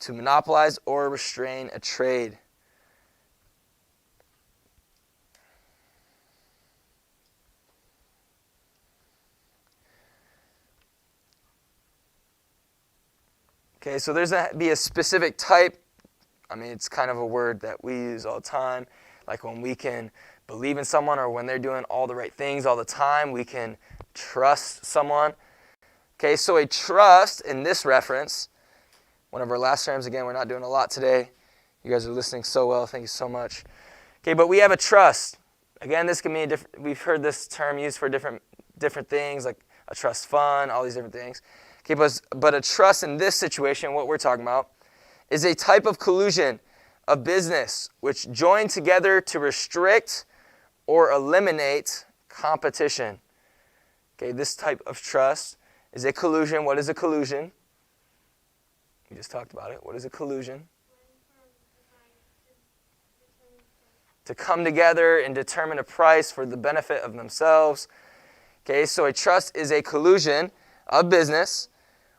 to monopolize or restrain a trade. Okay, so there's going to be a specific type. I mean, it's kind of a word that we use all the time. Like when we can believe in someone or when they're doing all the right things all the time, we can trust someone. Okay, so a trust in this reference, one of our last terms, again, we're not doing a lot today. You guys are listening so well. Thank you so much. Okay, but we have a trust. Again, this can mean we've heard this term used for different things, like a trust fund, all these different things. Okay, but a trust in this situation, what we're talking about, is a type of collusion of business which join together to restrict or eliminate competition. Okay, this type of trust is a collusion. What is a collusion? We just talked about it. What is a collusion? To come together and determine a price for the benefit of themselves. Okay, so a trust is a collusion of business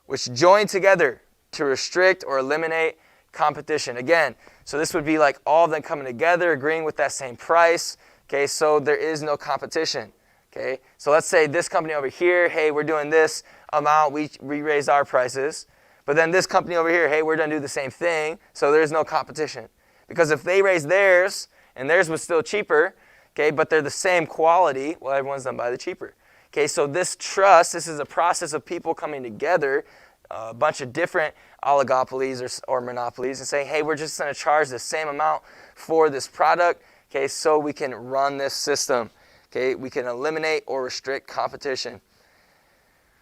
which join together to restrict or eliminate competition. Again, so this would be like all of them coming together, agreeing with that same price. Okay, so there is no competition. Okay, so let's say this company over here, hey, we're doing this amount, we raised our prices. But then this company over here, hey, we're going to do the same thing, so there's no competition. Because if they raise theirs, and theirs was still cheaper, okay, but they're the same quality, well, everyone's going to buy the cheaper. Okay, so this trust, this is a process of people coming together, a bunch of different oligopolies or monopolies, and saying, hey, we're just going to charge the same amount for this product, okay, so we can run this system. Okay, we can eliminate or restrict competition,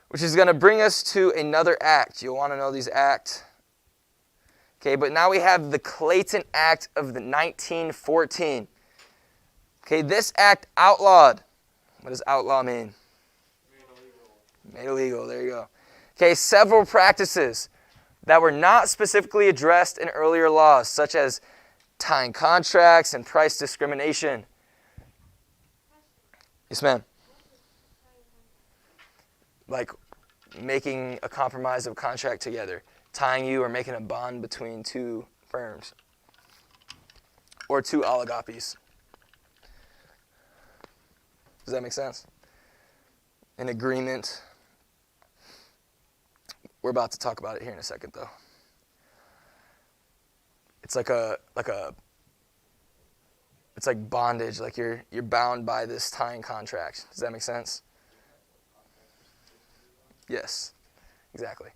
which is going to bring us to another act. You'll want to know these acts. Okay, but now we have the Clayton Act of the 1914. Okay, this act outlawed. What does outlaw mean? Made illegal. There you go. Okay, several practices that were not specifically addressed in earlier laws, such as tying contracts and price discrimination. Yes, ma'am. Like making a compromise of contract together, tying you or making a bond between two firms or two oligopolies. Does that make sense? An agreement. We're about to talk about it here in a second, though. It's it's like bondage, like you're bound by this tying contract. Does that make sense? Yes, exactly.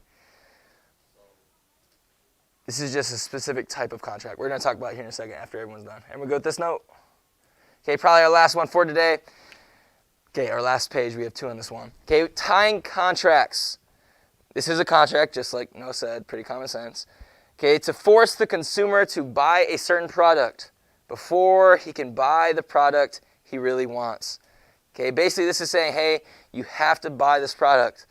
This is just a specific type of contract. We're going to talk about it here in a second after everyone's done. Everyone go with this note? Okay, probably our last one for today. Okay, our last page, we have 2 on this one. Okay, tying contracts. This is a contract, just like Noah said, pretty common sense. Okay, to force the consumer to buy a certain product before he can buy the product he really wants. Okay, basically this is saying, hey, you have to buy this product.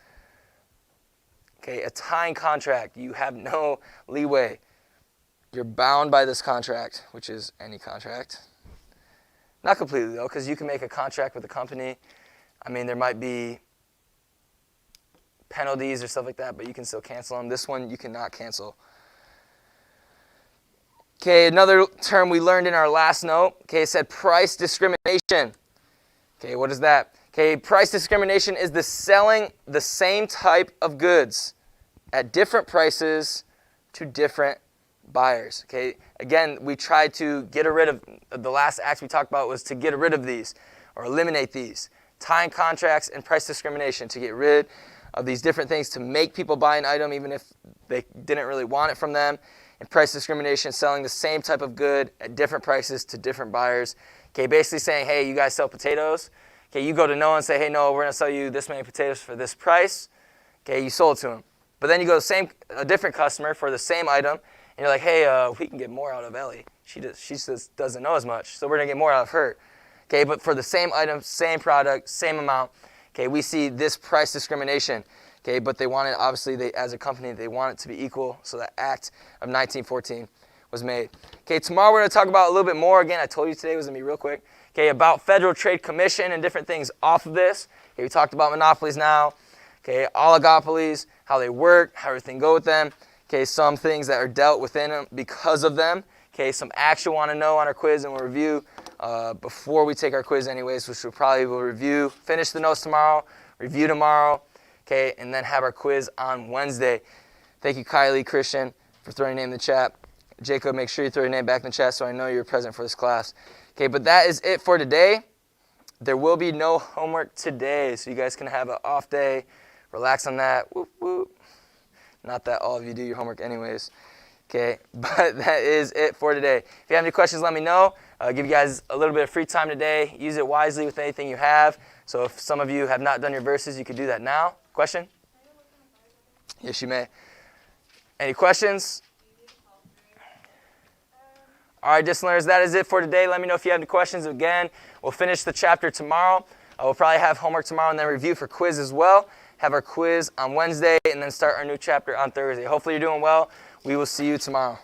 Okay, a tying contract, you have no leeway. You're bound by this contract, which is any contract. Not completely, though, because you can make a contract with a company. I mean, there might be penalties or stuff like that, but you can still cancel them. This one, you cannot cancel. Okay, another term we learned in our last note, okay, it said price discrimination. Okay, what is that? Okay, price discrimination is the selling the same type of goods at different prices to different buyers. Okay, again, we tried to get rid of, the last act we talked about was to get rid of these or eliminate these. Tying contracts and price discrimination, to get rid of these different things to make people buy an item even if they didn't really want it from them. And price discrimination, selling the same type of good at different prices to different buyers. Okay, basically saying, hey, you guys sell potatoes. Okay, you go to Noah and say, hey, Noah, we're going to sell you this many potatoes for this price. Okay, you sold to him. But then you go to a different customer for the same item, and you're like, hey, we can get more out of Ellie. She just doesn't know as much, so we're going to get more out of her. Okay, but for the same item, same product, same amount, okay, we see this price discrimination. Okay, but they want it, obviously, as a company, they want it to be equal, so that Act of 1914 was made. Okay, tomorrow we're going to talk about a little bit more. Again, I told you today was going to be real quick. Okay, about Federal Trade Commission and different things off of this. Okay, we talked about monopolies now. Okay, oligopolies, how they work, how everything go with them. Okay, some things that are dealt within them because of them. Okay, some acts you want to know on our quiz, and we'll review before we take our quiz anyways, which we'll probably review, finish the notes tomorrow, review tomorrow, okay, and then have our quiz on Wednesday. Thank you, Kylie, Christian, for throwing your name in the chat. Jacob, make sure you throw your name back in the chat so I know you're present for this class. Okay, but that is it for today. There will be no homework today, so you guys can have an off day, relax on that. Whoop, whoop. Not that all of you do your homework anyways. Okay, but that is it for today. If you have any questions, let me know. Give you guys a little bit of free time today. Use it wisely with anything you have. So if some of you have not done your verses, you could do that now. Question? Yes, you may. Any questions? All right, distance learners, that is it for today. Let me know if you have any questions. Again, we'll finish the chapter tomorrow. We'll probably have homework tomorrow and then review for quiz as well. Have our quiz on Wednesday and then start our new chapter on Thursday. Hopefully you're doing well. We will see you tomorrow.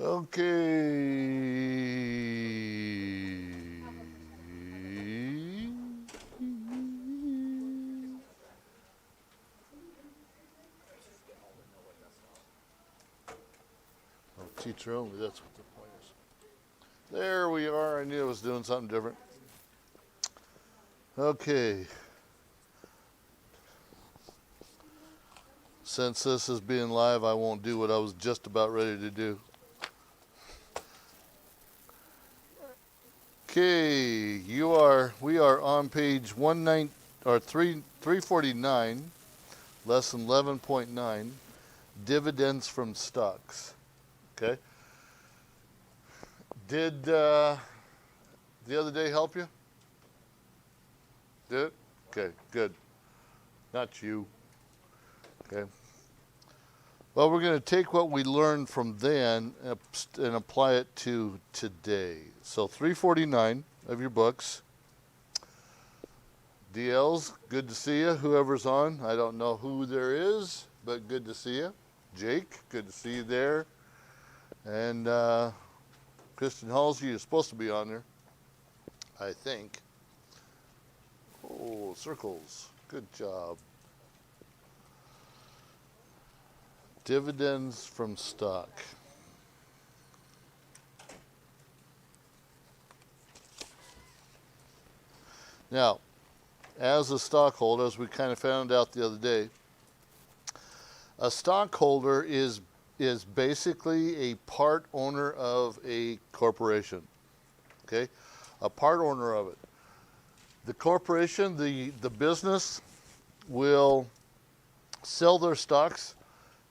Oh, teacher only, that's what the point is. There we are. I knew I was doing something different. Okay. Since this is being live, I won't do what I was just about ready to do. Okay, we are on page 349, lesson 11.9, dividends from stocks. Okay. Did the other day help you? Did it? Okay, good. Not you. Okay. Well, we're going to take what we learned from then and apply it to today. So 349 of your books. DLs, good to see you. Whoever's on, I don't know who there is, but good to see you. Jake, good to see you there. And Kristen Halsey, you're supposed to be on there, I think. Oh, circles. Good job. Dividends from stock. Now, as a stockholder, as we kind of found out the other day, a stockholder is basically a part owner of a corporation. Okay? A part owner of it. The corporation, the business will sell their stocks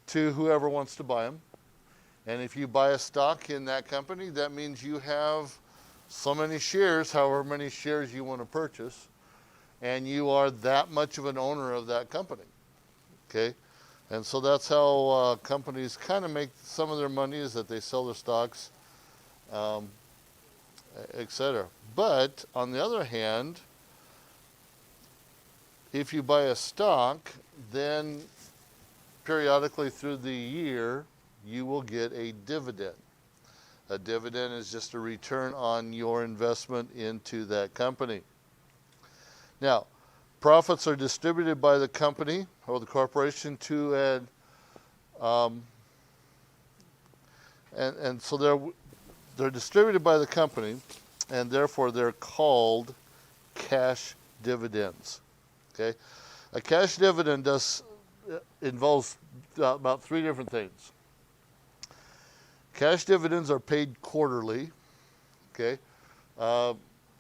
to whoever wants to buy them. And if you buy a stock in that company, that means you have so many shares, however many shares you want to purchase, and you are that much of an owner of that company. Okay? And so that's how companies kind of make some of their money, is that they sell their stocks, etc. But on the other hand, if you buy a stock, then periodically through the year, you will get a dividend. A dividend is just a return on your investment into that company. Now, profits are distributed by the company or the corporation to and so they're distributed by the company, and therefore they're called cash dividends. Okay, a cash dividend involves about three different things. Cash dividends are paid quarterly. Okay,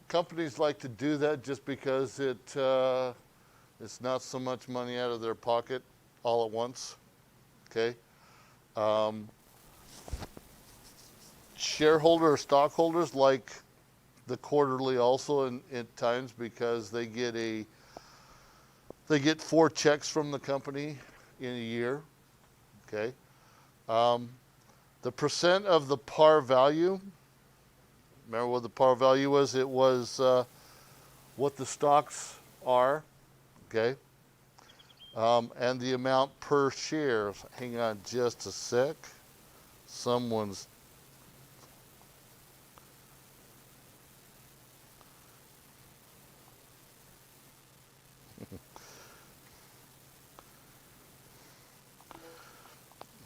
companies like to do that just because it's not so much money out of their pocket all at once. Okay, shareholder or stockholders like the quarterly also at times, because they get 4 checks from the company in a year. Okay, the percent of the par value. Remember what the par value was? It was what the stocks are. Okay, and the amount per share. Hang on just a sec. Someone's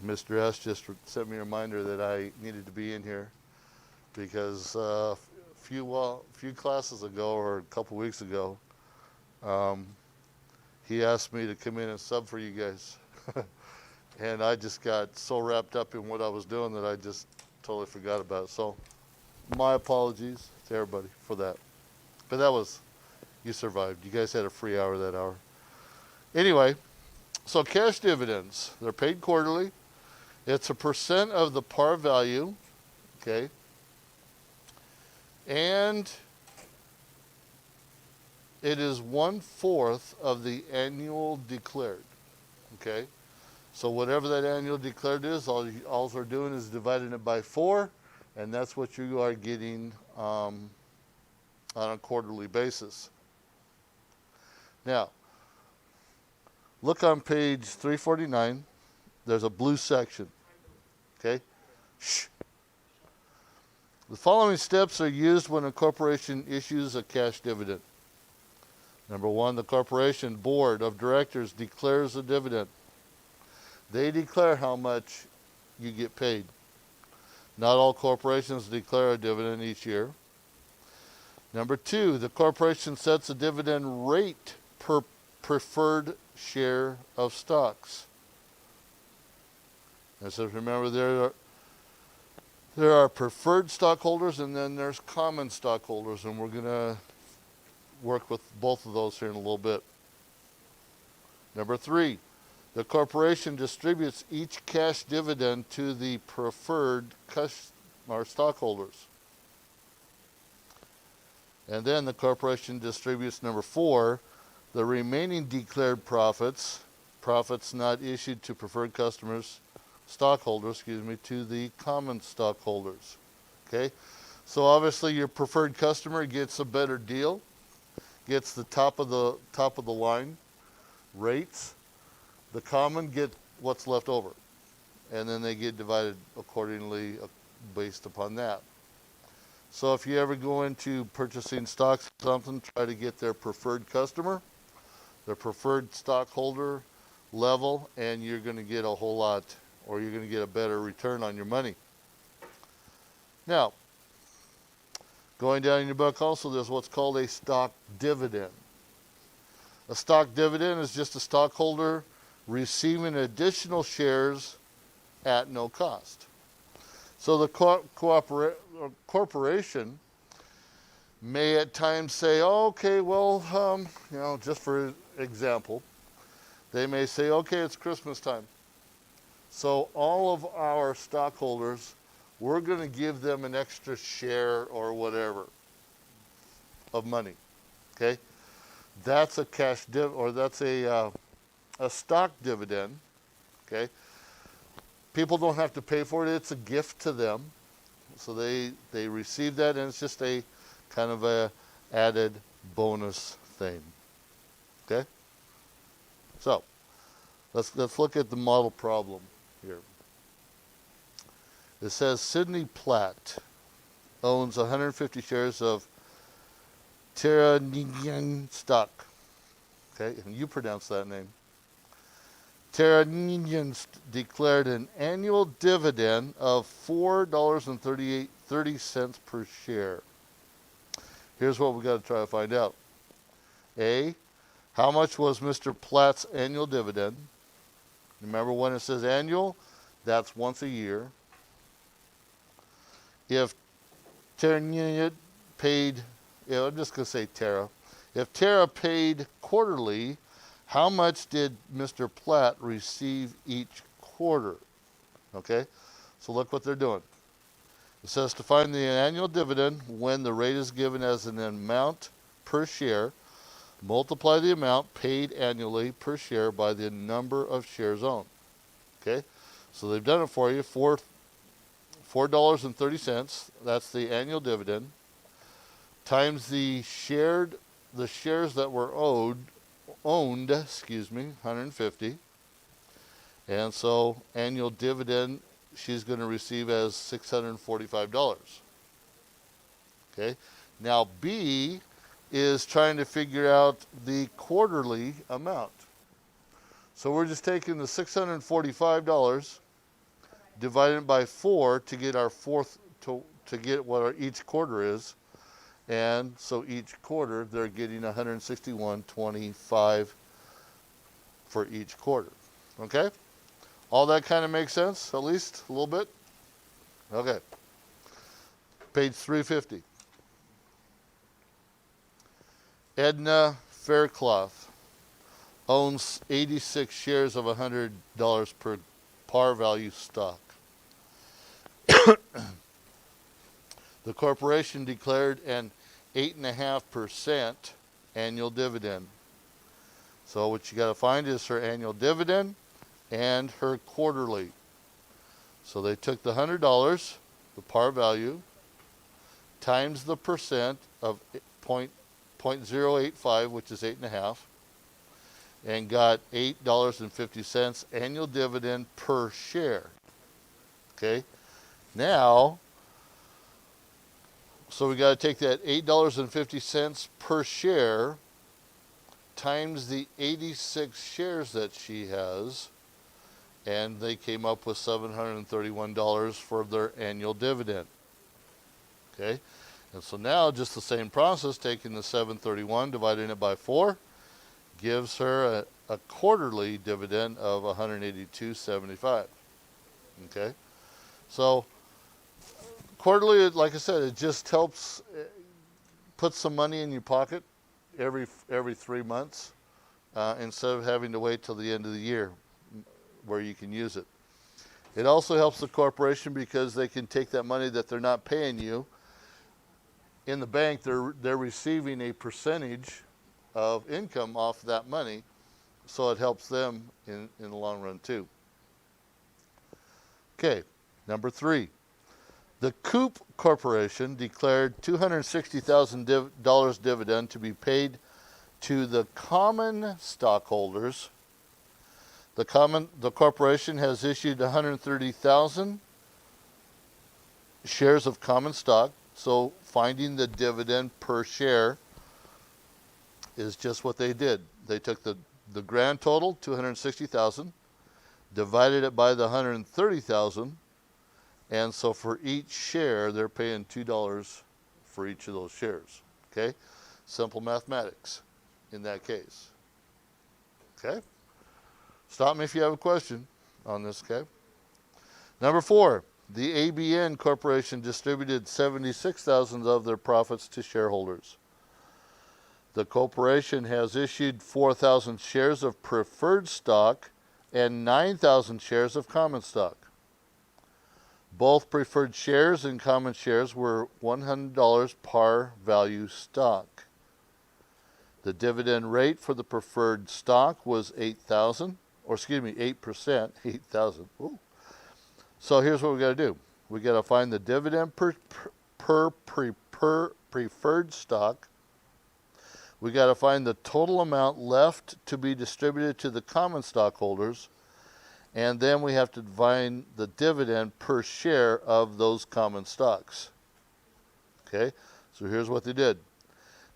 Mr. S just sent me a reminder that I needed to be in here, because a few classes ago, or a couple weeks ago, he asked me to come in and sub for you guys. And I just got so wrapped up in what I was doing that I just totally forgot about it. So my apologies to everybody for that. But you survived. You guys had a free hour that hour. Anyway, so cash dividends, they're paid quarterly. It's a percent of the par value, okay? And it is 1/4 of the annual declared, okay? So whatever that annual declared is, all they're doing is dividing it by 4, and that's what you are getting on a quarterly basis. Now, look on page 349. There's a blue section. Okay? Shh. The following steps are used when a corporation issues a cash dividend. Number one, the corporation board of directors declares a dividend. They declare how much you get paid. Not all corporations declare a dividend each year. Number two, the corporation sets a dividend rate per preferred share of stocks. And so remember, there are preferred stockholders and then there's common stockholders, and we're going to work with both of those here in a little bit. Number three, the corporation distributes each cash dividend to the preferred stockholders. And then the corporation distributes, number four, the remaining declared profits not issued to preferred stockholders, to the common stockholders. Okay? So obviously your preferred customer gets a better deal, gets the top of the line rates. The common get what's left over, and then they get divided accordingly based upon that. So if you ever go into purchasing stocks or something, try to get their preferred customer, their preferred stockholder level, and you're going to get a whole lot, or you're going to get a better return on your money. Now, going down in your book also, there's what's called a stock dividend. A stock dividend is just a stockholder receiving additional shares at no cost. So the corporation may at times say, oh, okay, well, just for example, they may say, okay, it's Christmas time. So all of our stockholders, we're going to give them an extra share or whatever of money. Okay? That's a cash or that's a stock dividend. Okay? People don't have to pay for it. It's a gift to them. So they receive that, and it's just a kind of a added bonus thing. Okay? So let's look at the model problem here. It says Sidney Platt owns 150 shares of Terranigyan stock. Okay, and you pronounce that name. Terranigyan declared an annual dividend of $4.30 per share. Here's what we got to try to find out. A, how much was Mr. Platt's annual dividend? Remember, when it says annual, that's once a year. If Terranigyan paid, I'm just going to say Terra. If Terra paid quarterly, how much did Mr. Platt receive each quarter? Okay, so look what they're doing. It says to find the annual dividend when the rate is given as an amount per share, multiply the amount paid annually per share by the number of shares owned. Okay, so they've done it for you. $4.30, that's the annual dividend, times the shares that were owned, 150. And so annual dividend she's going to receive as $645. Okay. Now B is trying to figure out the quarterly amount. So we're just taking the $645 divided by 4 to get our to get what each quarter is. And so each quarter they're getting $161.25 for each quarter. Okay? All that kind of makes sense, at least a little bit? Okay. Page 350. Edna Faircloth owns 86 shares of $100 per par value stock. The corporation declared an 8.5% annual dividend. So what you got to find is her annual dividend and her quarterly. So they took the $100, the par value, times the percent of 0.085, which is 8.5, and got $8.50 annual dividend per share. Okay. Now, So we got to take that $8.50 per share times the 86 shares that she has, and they came up with $731 for their annual dividend. Okay, and so now just the same process, taking the 731, dividing it by 4, gives her a quarterly dividend of 182.75. Okay, so quarterly, like I said, it just helps put some money in your pocket every 3 months instead of having to wait till the end of the year where you can use it. It also helps the corporation because they can take that money that they're not paying you. In the bank, they're receiving a percentage of income off that money, so it helps them in the long run too. Okay, number 3. The Coop Corporation declared $260,000 dividend to be paid to the common stockholders. The corporation has issued 130,000 shares of common stock, so finding the dividend per share is just what they did. They took the grand total, 260,000, divided it by the 130,000, and so for each share, they're paying $2 for each of those shares. Okay? Simple mathematics in that case. Okay? Stop me if you have a question on this, okay? Number 4, the ABN Corporation distributed 76,000 of their profits to shareholders. The corporation has issued 4,000 shares of preferred stock and 9,000 shares of common stock. Both preferred shares and common shares were $100 par value stock. The dividend rate for the preferred stock was 8%. 8,000. Ooh. So here's what we got to do. We got to find the dividend per preferred stock. We got to find the total amount left to be distributed to the common stockholders. And then we have to find the dividend per share of those common stocks. Okay, so here's what they did.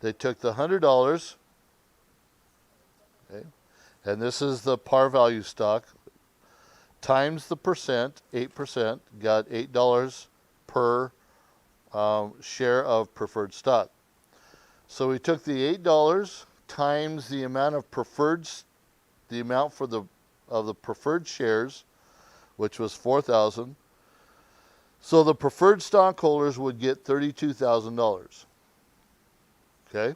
They took the $100, okay, and this is the par value stock, times the percent, 8%, got $8 per share of preferred stock. So we took the $8 times the amount of the amount for the preferred shares, which was 4,000. So the preferred stockholders would get $32,000. Okay.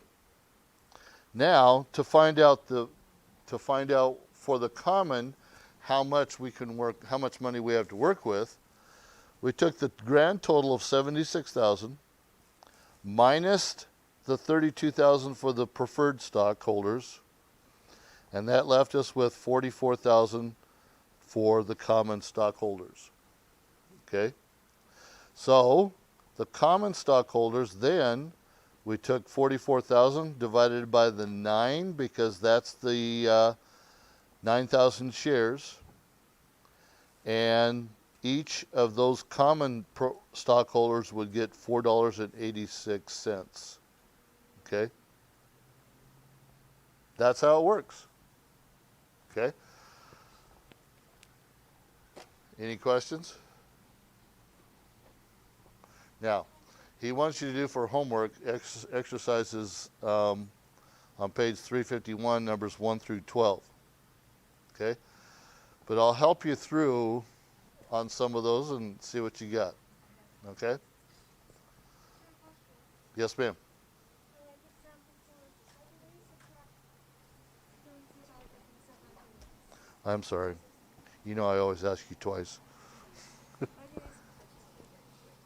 Now to find out for the common how much money we have to work with, we took the grand total of 76,000 minus the 32,000 for the preferred stockholders, and that left us with 44,000 for the common stockholders. Okay? So the common stockholders, then we took 44,000 divided by the 9, because that's the 9,000 shares, and each of those common stockholders would get $4.86. Okay? That's how it works. Okay? Any questions? Now, he wants you to do for homework exercises on page 351, numbers 1 through 12. Okay? But I'll help you through on some of those and see what you got. Okay? Yes, ma'am. I'm sorry. You know I always ask you twice.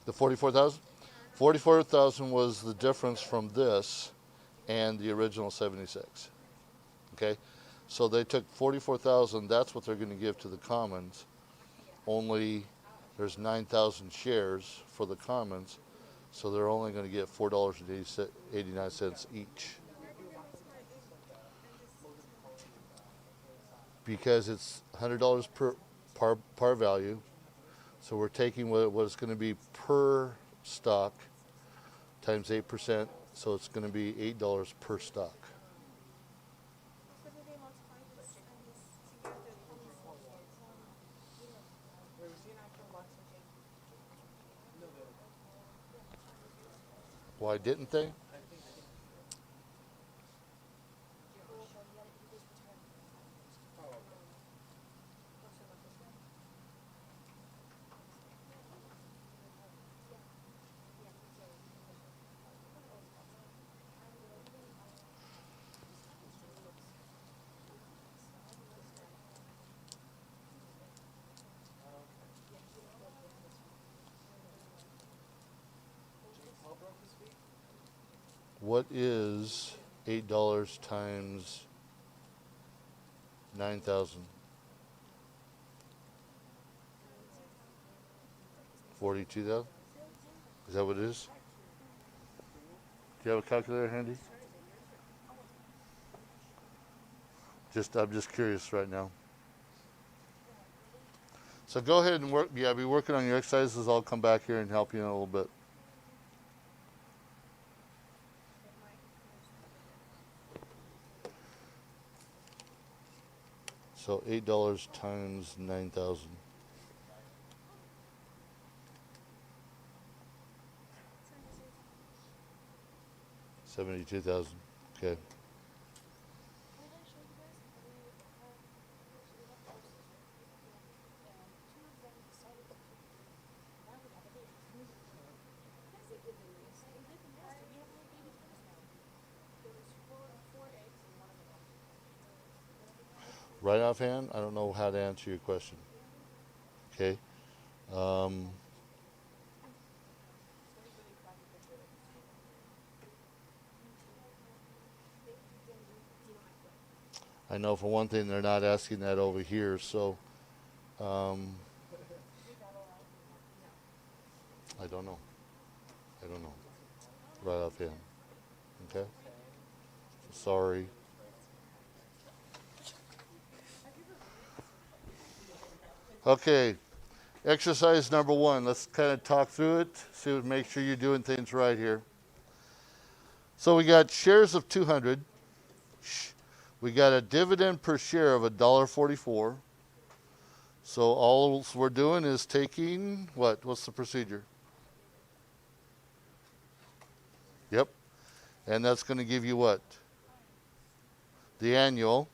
The 44,000? 44,000 was the difference from this and the original 76. Okay? So they took 44,000, that's what they're going to give to the commons. Only there's 9,000 shares for the commons, so they're only going to get $4.89 each. Because it's $100 per par value, so we're taking what it's going to be per stock times 8%, so it's going to be $8 per stock. Why didn't they? What is $8 times 9,000? 42,000? Is that what it is? Do you have a calculator handy? I'm just curious right now. So go ahead and work. Yeah, be working on your exercises. I'll come back here and help you in a little bit. So $8 times 9,000. $72,000. Okay. Right offhand, I don't know how to answer your question. Okay. I know for one thing they're not asking that over here, so I don't know. I don't know. Right offhand. Okay. Sorry. Okay. Exercise number 1. Let's kind of talk through it. Make sure you're doing things right here. So we got shares of 200. We got a dividend per share of $1.44. So all we're doing is taking what? What's the procedure? Yep. And that's going to give you what? The annual.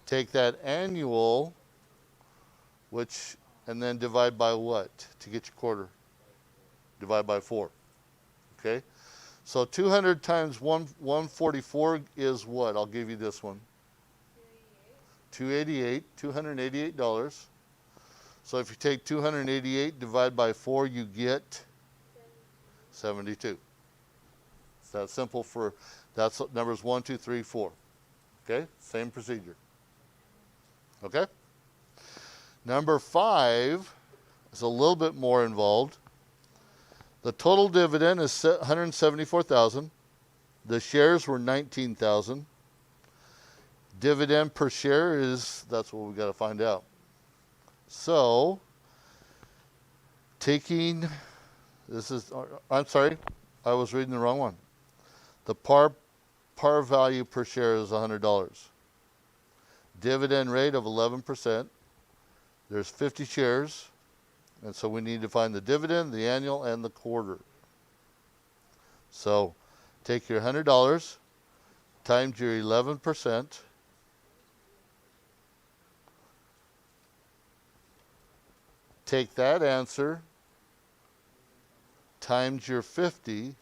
Take that annual, and then divide by what to get your quarter? Divide by 4. Okay? So 200 times 144 is what? I'll give you this one. $288. So if you take 288 divide by 4, you get 72. It's that simple that's numbers 1, 2, 3, 4. Okay? Same procedure. Okay? Number 5 is a little bit more involved. The total dividend is 174,000. The shares were 19,000. Dividend per share that's what we got to find out. So, I'm sorry, I was reading the wrong one. The par value per share is $100. Dividend rate of 11%. There's 50 shares, and so we need to find the dividend, the annual, and the quarter. So take your $100 times your 11%. Take that answer times your 50.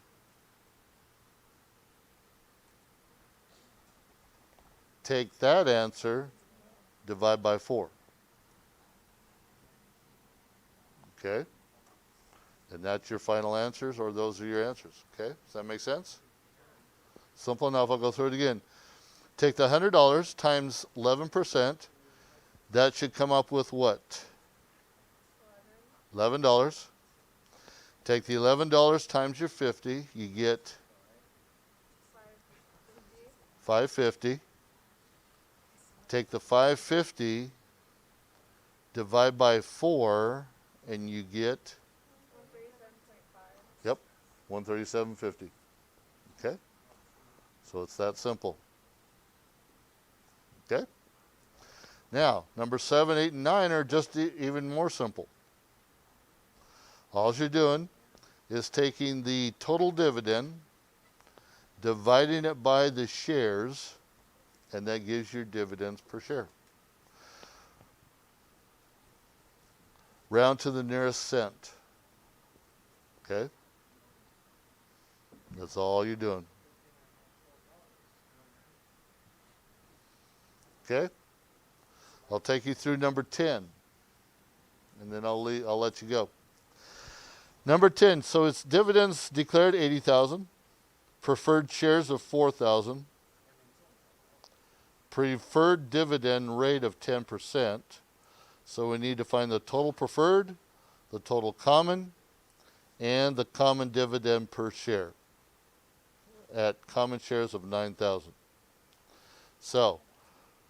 Take that answer, divide by 4. Okay? And that's your final answers, or those are your answers. Okay? Does that make sense? Simple enough. I'll go through it again. Take the $100 times 11%. That should come up with what? $11. Take the $11 times your 50. You get $550. Take the $550, divide by 4, and you get, yep, $137.50. Okay? So it's that simple. Okay? Now, number 7, 8, and 9 are just even more simple. All you're doing is taking the total dividend, dividing it by the shares, and that gives you dividends per share. Round to the nearest cent. Okay? That's all you're doing. Okay? I'll take you through number 10, and then I'll let you go. Number 10, so it's dividends declared 80,000, preferred shares of 4,000, preferred dividend rate of 10%. So we need to find the total preferred, the total common, and the common dividend per share at common shares of 9,000. So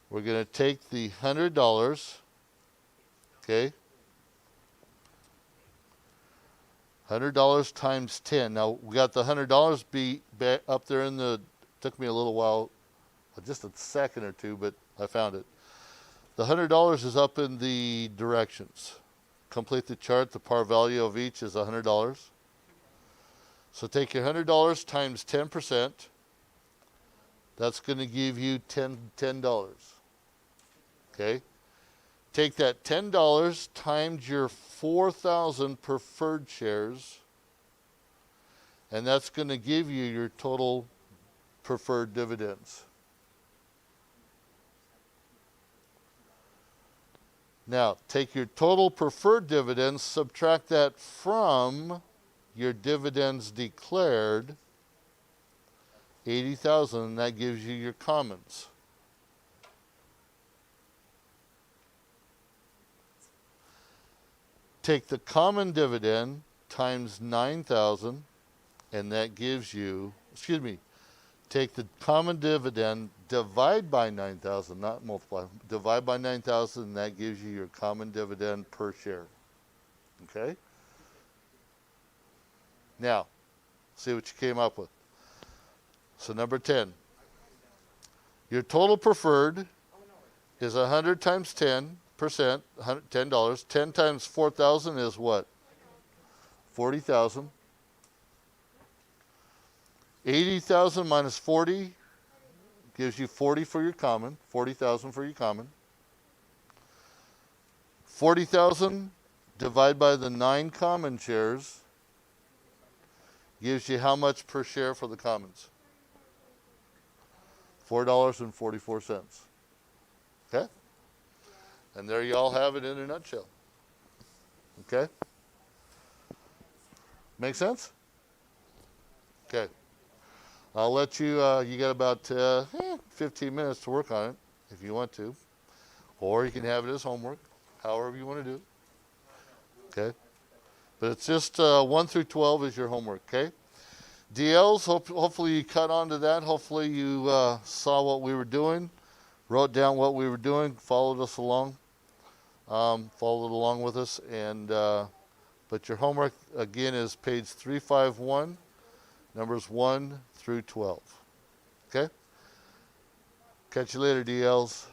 we're going to take the $100, okay? $100 times 10. Now we got the $100 be up there in the, took me a little while, just a second or two, but I found it. The $100 is up in the directions. Complete the chart. The par value of each is $100. So take your $100 times 10%. That's going to give you $10. Okay? Take that $10 times your 4,000 preferred shares, and that's going to give you your total preferred dividends. Now, take your total preferred dividends, subtract that from your dividends declared, 80,000, and that gives you your commons. Take the common dividend times 9,000, and that gives you, take the common dividend, divide by 9,000, not multiply, divide by 9,000, and that gives you your common dividend per share. Okay? Now, see what you came up with. So number 10. Your total preferred is 100 times 10%, $10. 10 times 4,000 is what? 40,000. 80,000 minus 40 gives you 40 for your common, 40,000 for your common. 40,000 divided by the 9 common shares gives you how much per share for the commons? $4.44. Okay? And there you all have it in a nutshell. Okay? Make sense? Okay. I'll let you, you got about 15 minutes to work on it if you want to. Or you can have it as homework, however you want to do it. Okay? But it's just 1 through 12 is your homework, okay? DLs, hopefully you caught on to that. Hopefully you saw what we were doing, wrote down what we were doing, followed us along, followed along with us. And but your homework, again, is page 351, numbers 1 through 12. Okay? Catch you later, DLs.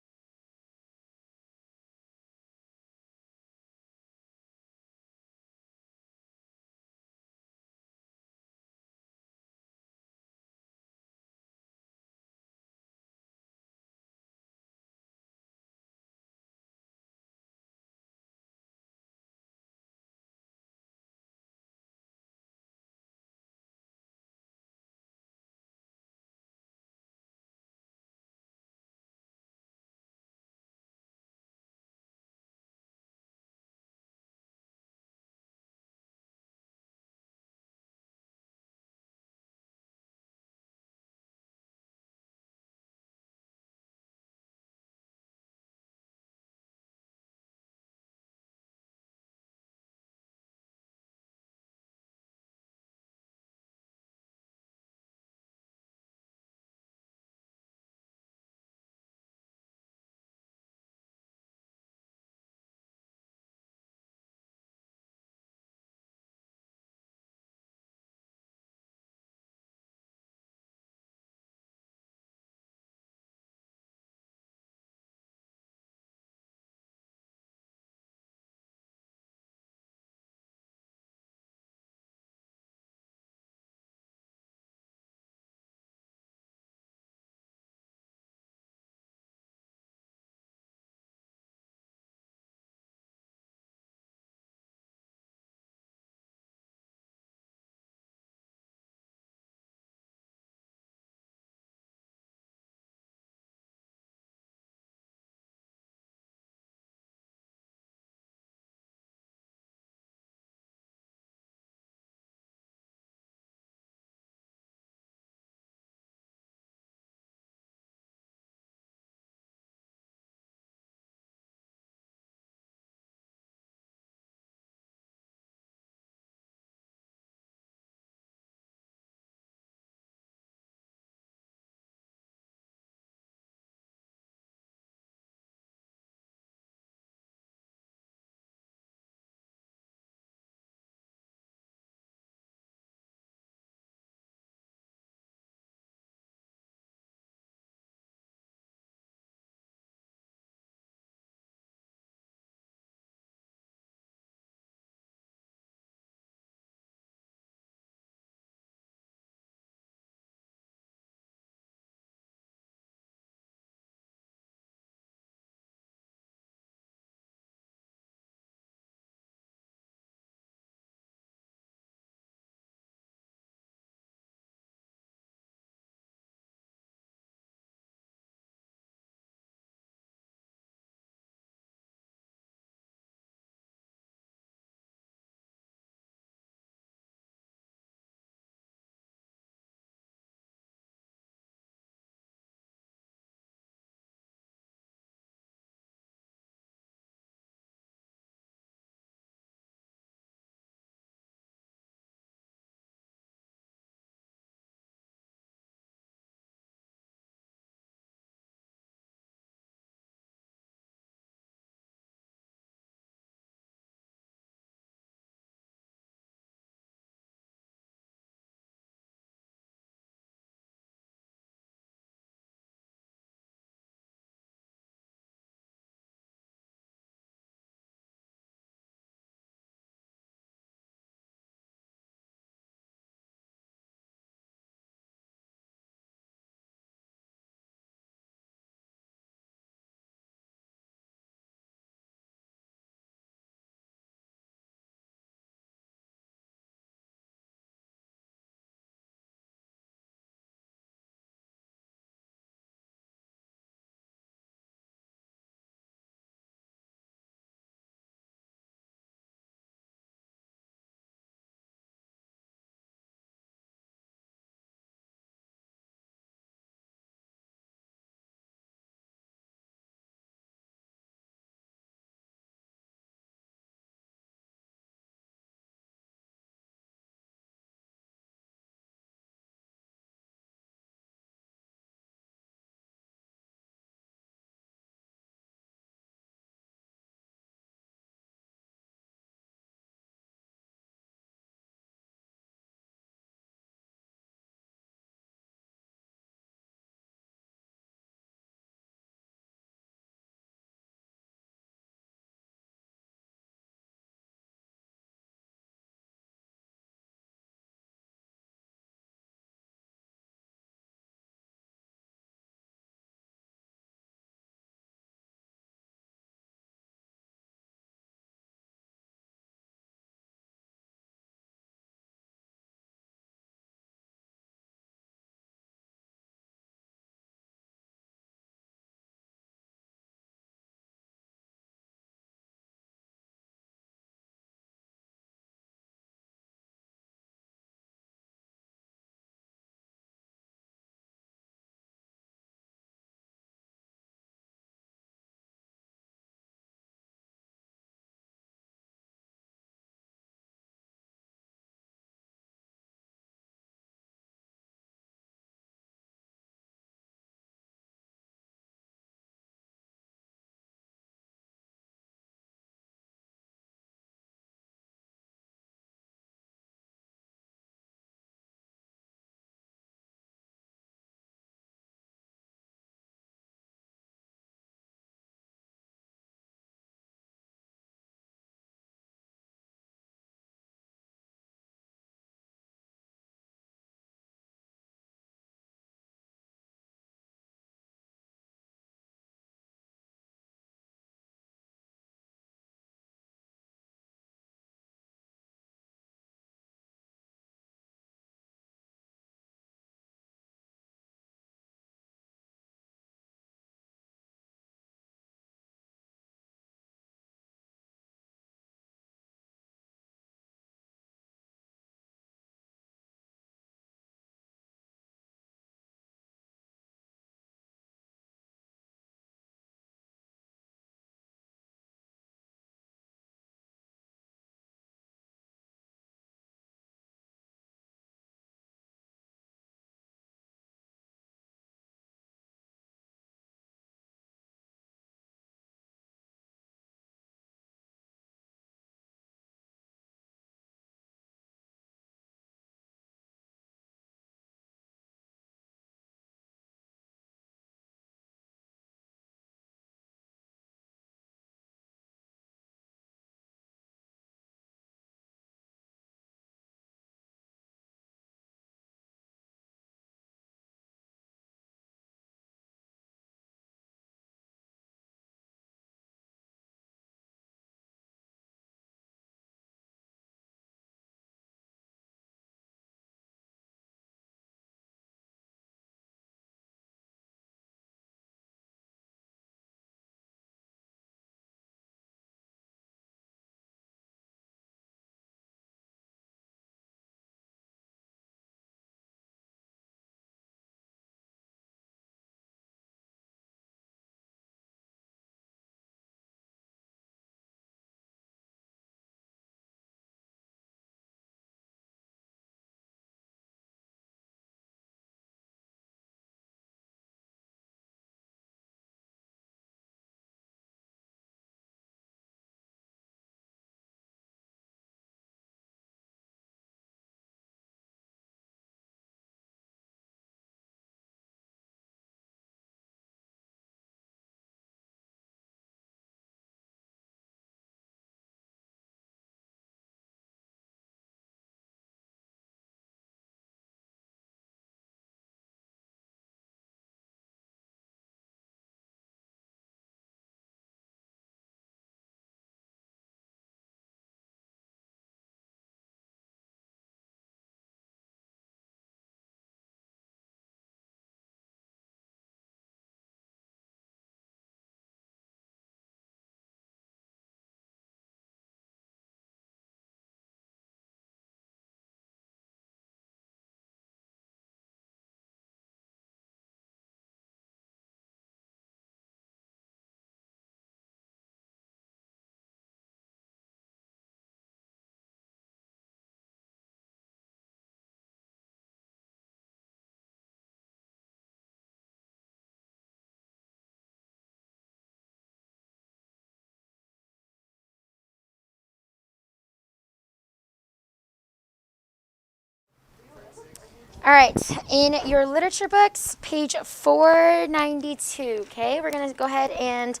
All right, in your literature books, page 492, okay? We're going to go ahead and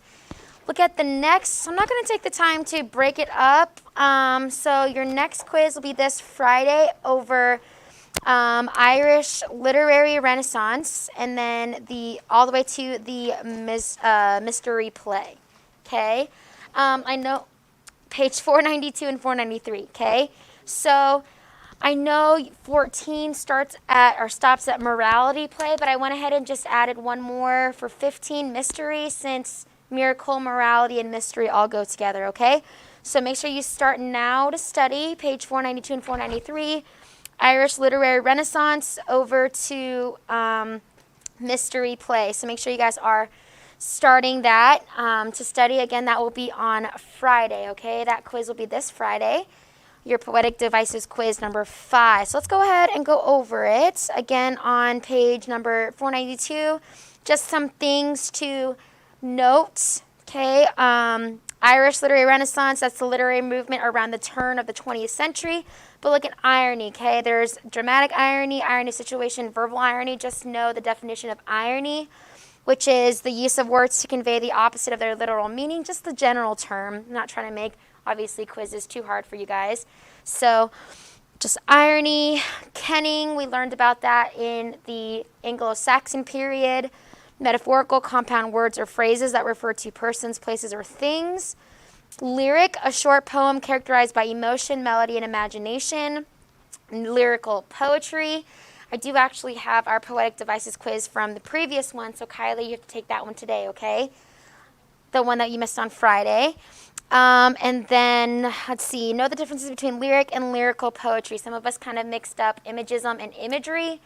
look at the next. I'm not going to take the time to break it up. So your next quiz will be this Friday over Irish Literary Renaissance, and then all the way to the mystery play, okay? I know page 492 and 493, okay? So I know 14 stops at morality play, but I went ahead and just added one more for 15, mystery, since miracle, morality, and mystery all go together, okay? So make sure you start now to study, page 492 and 493, Irish Literary Renaissance over to mystery play. So make sure you guys are starting that to study. Again, that will be on Friday, okay? That quiz will be this Friday. Your Poetic Devices quiz number 5. So let's go ahead and go over it. Again, on page number 492, just some things to note, okay? Irish Literary Renaissance, that's the literary movement around the turn of the 20th century. But look at irony, okay? There's dramatic irony situation, verbal irony. Just know the definition of irony, which is the use of words to convey the opposite of their literal meaning, just the general term. I'm not trying to make, obviously, quizzes too hard for you guys. So just irony, kenning, we learned about that in the Anglo-Saxon period. Metaphorical, compound words or phrases that refer to persons, places, or things. Lyric, a short poem characterized by emotion, melody, and imagination. Lyrical poetry. I do actually have our Poetic Devices quiz from the previous one, so Kylie, you have to take that one today, okay? The one that you missed on Friday. And then, let's see, know the differences between lyric and lyrical poetry. Some of us kind of mixed up imagism and imagery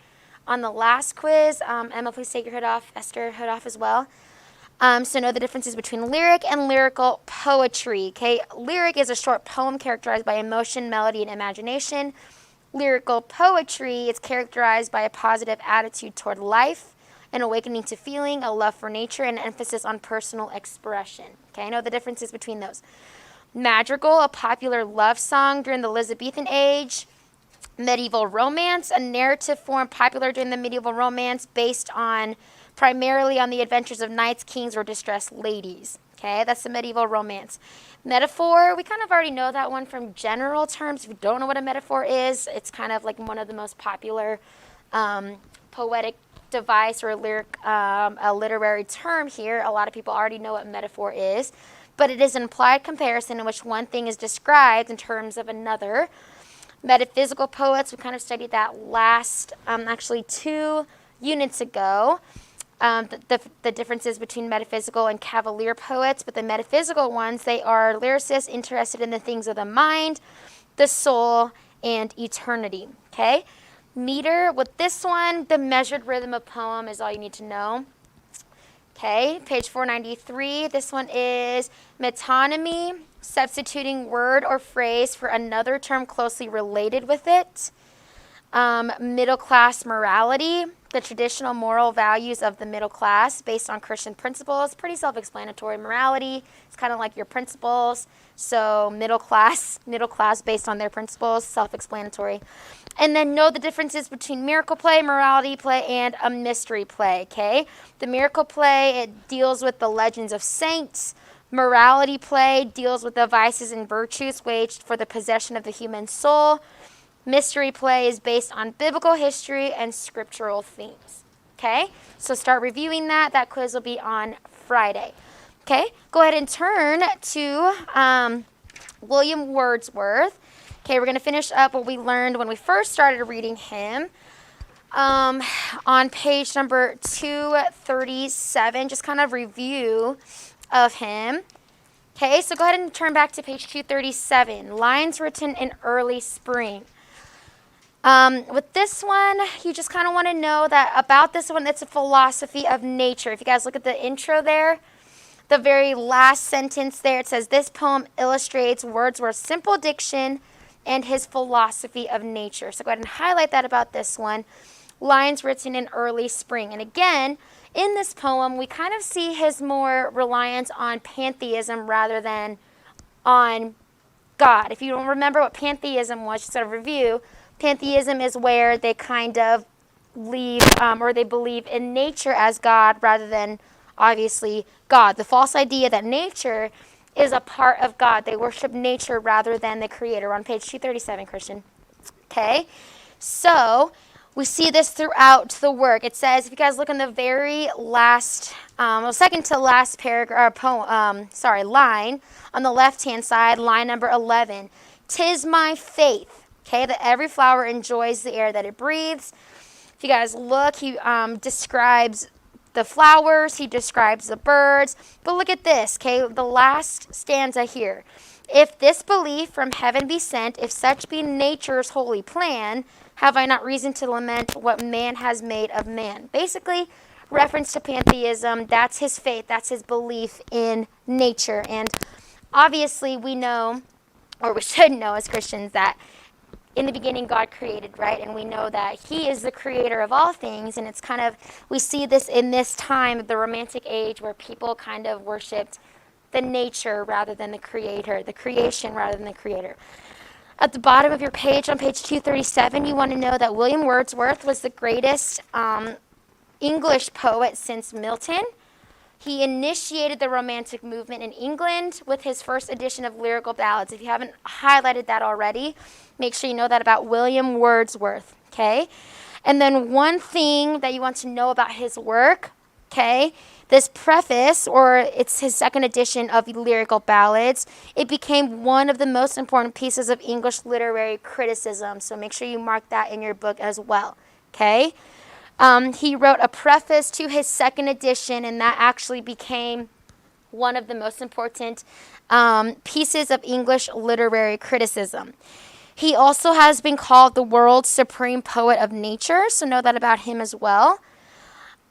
on the last quiz. Emma, please take your hood off. Esther, hood off as well. So know the differences between lyric and lyrical poetry, okay? Lyric is a short poem characterized by emotion, melody, and imagination. Lyrical poetry is characterized by a positive attitude toward life, an awakening to feeling, a love for nature, and an emphasis on personal expression. Okay, know the differences between those. Madrigal, a popular love song during the Elizabethan age. Medieval romance, a narrative form popular during the medieval romance based on primarily on the adventures of knights, kings, or distressed ladies. Okay, that's the medieval romance. Metaphor, we kind of already know that one from general terms. If you don't know what a metaphor is, it's kind of like one of the most popular poetic device or a literary term here. A lot of people already know what metaphor is, but it is an implied comparison in which one thing is described in terms of another. Metaphysical poets, we kind of studied that last, actually 2 units ago. The differences between metaphysical and cavalier poets, but the metaphysical ones, they are lyricists interested in the things of the mind, the soul, and eternity, okay? Meter, with this one, the measured rhythm of poem is all you need to know. Okay, page 493, this one is metonymy, substituting word or phrase for another term closely related with it. Middle class morality, the traditional moral values of the middle class based on Christian principles. Pretty self-explanatory. Morality, it's kind of like your principles. So middle class based on their principles, self-explanatory. And then know the differences between miracle play, morality play, and a mystery play, okay? The miracle play, it deals with the legends of saints. Morality play deals with the vices and virtues waged for the possession of the human soul. Mystery play is based on biblical history and scriptural themes, okay? So start reviewing that. That quiz will be on Friday, okay? Go ahead and turn to William Wordsworth. Okay, we're going to finish up what we learned when we first started reading him on page number 237, just kind of review of him. Okay, so go ahead and turn back to page 237, lines written in early spring. With this one, you just kind of want to know that about this one, it's a philosophy of nature. If you guys look at the intro there, the very last sentence there, it says, this poem illustrates Wordsworth's simple diction and his philosophy of nature. So go ahead and highlight that about this one. Lines written in early spring. And again, in this poem, we kind of see his more reliance on pantheism rather than on God. If you don't remember what pantheism was, just sort of review, pantheism is where they kind of leave or they believe in nature as God rather than obviously God. The false idea that nature is a part of God. They worship nature rather than the creator. On page 237, Christian. Okay, so we see this throughout the work. It says, if you guys look in the very last, second to last paragraph, line on the left-hand side, line number 11. 'Tis my faith, okay, that every flower enjoys the air that it breathes. If you guys look, he describes the flowers, he describes the birds. But look at this, okay, the last stanza here. If this belief from heaven be sent, if such be nature's holy plan, have I not reason to lament what man has made of man? Basically, reference to pantheism, that's his faith, that's his belief in nature. And obviously we know, or we should know as Christians, that in the beginning God created, right? And we know that he is the creator of all things. And it's kind of, we see this in this time, the Romantic age, where people kind of worshipped the nature rather than the creator, the creation rather than the creator. At the bottom of your page, on page 237, you want to know that William Wordsworth was the greatest English poet since Milton. He initiated the Romantic movement in England with his first edition of Lyrical Ballads. If you haven't highlighted that already, make sure you know that about William Wordsworth, okay? And then one thing that you want to know about his work, okay, this preface, or it's his second edition of Lyrical Ballads, it became one of the most important pieces of English literary criticism. So make sure you mark that in your book as well, okay? He wrote a preface to his second edition, and that actually became one of the most important pieces of English literary criticism. He also has been called the world's supreme poet of nature, so know that about him as well.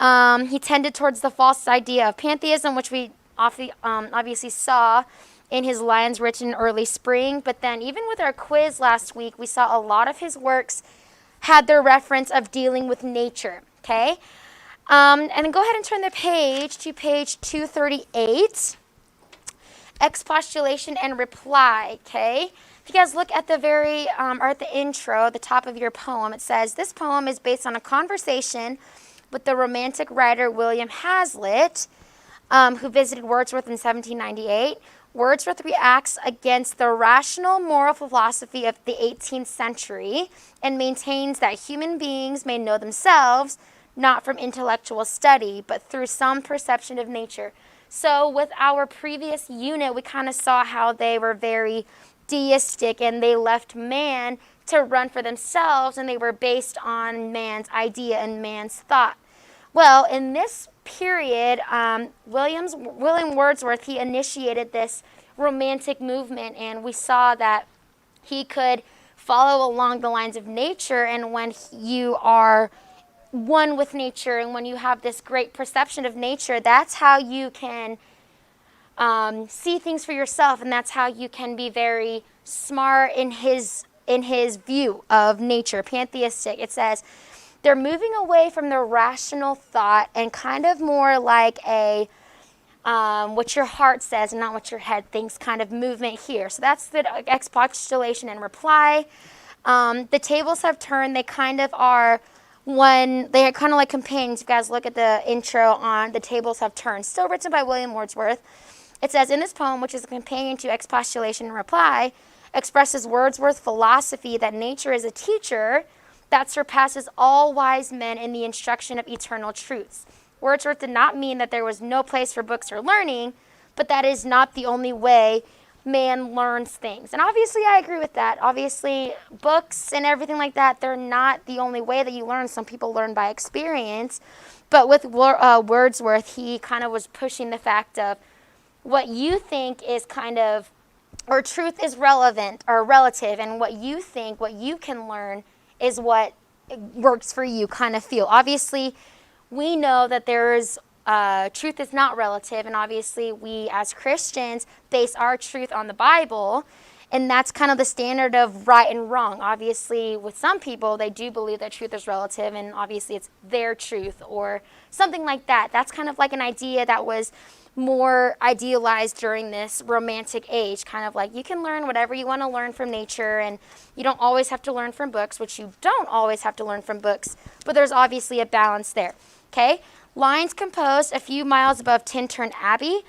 He tended towards the false idea of pantheism, which we obviously saw in his lines written in early spring. But then even with our quiz last week, we saw a lot of his works had their reference of dealing with nature, okay? And then go ahead and turn the page to page 238. Expostulation and reply, okay? If you guys look at the very, or at the intro, the top of your poem, it says, this poem is based on a conversation with the Romantic writer William Hazlitt, who visited Wordsworth in 1798. Wordsworth reacts against the rational moral philosophy of the 18th century and maintains that human beings may know themselves not from intellectual study, but through some perception of nature. So with our previous unit, we kind of saw how they were very deistic and they left man to run for themselves, and they were based on man's idea and man's thought. Well, in this period, William Wordsworth, he initiated this Romantic movement, and we saw that he could follow along the lines of nature. And when you are one with nature and when you have this great perception of nature, that's how you can see things for yourself, and that's how you can be very smart in his view of nature, pantheistic. It says, they're moving away from the rational thought and kind of more like a what your heart says and not what your head thinks kind of movement here. So that's the expostulation and reply. The tables have turned. They kind of are they are kind of like companions. If you guys look at the intro on The Tables Have Turned, still written by William Wordsworth. It says, in this poem, which is a companion to expostulation and reply, expresses Wordsworth's philosophy that nature is a teacher that surpasses all wise men in the instruction of eternal truths. Wordsworth did not mean that there was no place for books or learning, but that is not the only way man learns things. And obviously I agree with that. Obviously books and everything like that, they're not the only way that you learn. Some people learn by experience. But with Wordsworth, he kind of was pushing the fact of what you think is kind of, or truth is relevant or relative, and what you think, what you can learn is what works for you kind of feel. Obviously, we know that there's truth is not relative, and obviously we as Christians base our truth on the Bible, and that's kind of the standard of right and wrong. Obviously, with some people, they do believe that truth is relative, and obviously it's their truth or something like that. That's kind of like an idea that was more idealized during this romantic age. Kind of like you can learn whatever you want to learn from nature, and you don't always have to learn from books, which you don't always have to learn from books, but there's obviously a balance there. Okay, lines composed a few miles above Tintern Abbey.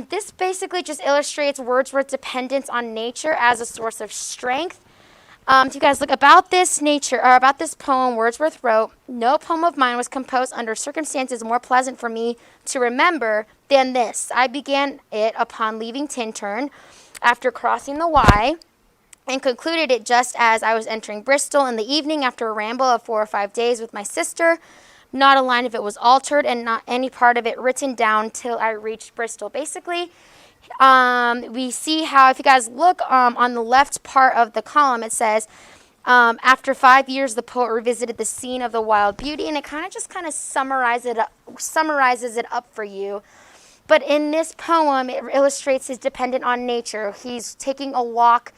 This basically just illustrates Wordsworth's dependence on nature as a source of strength. If you guys look about this poem Wordsworth wrote, no poem of mine was composed under circumstances more pleasant for me to remember than this. I began it upon leaving Tintern after crossing the Wye, and concluded it just as I was entering Bristol in the evening after a ramble of 4 or 5 days with my sister. Not a line of it was altered, and not any part of it written down till I reached Bristol. Basically, we see how, if you guys look on the left part of the column, it says, after 5 years, the poet revisited the scene of the wild beauty, and it kind of summarizes it up for you. But in this poem, it illustrates his dependence on nature. He's taking a walk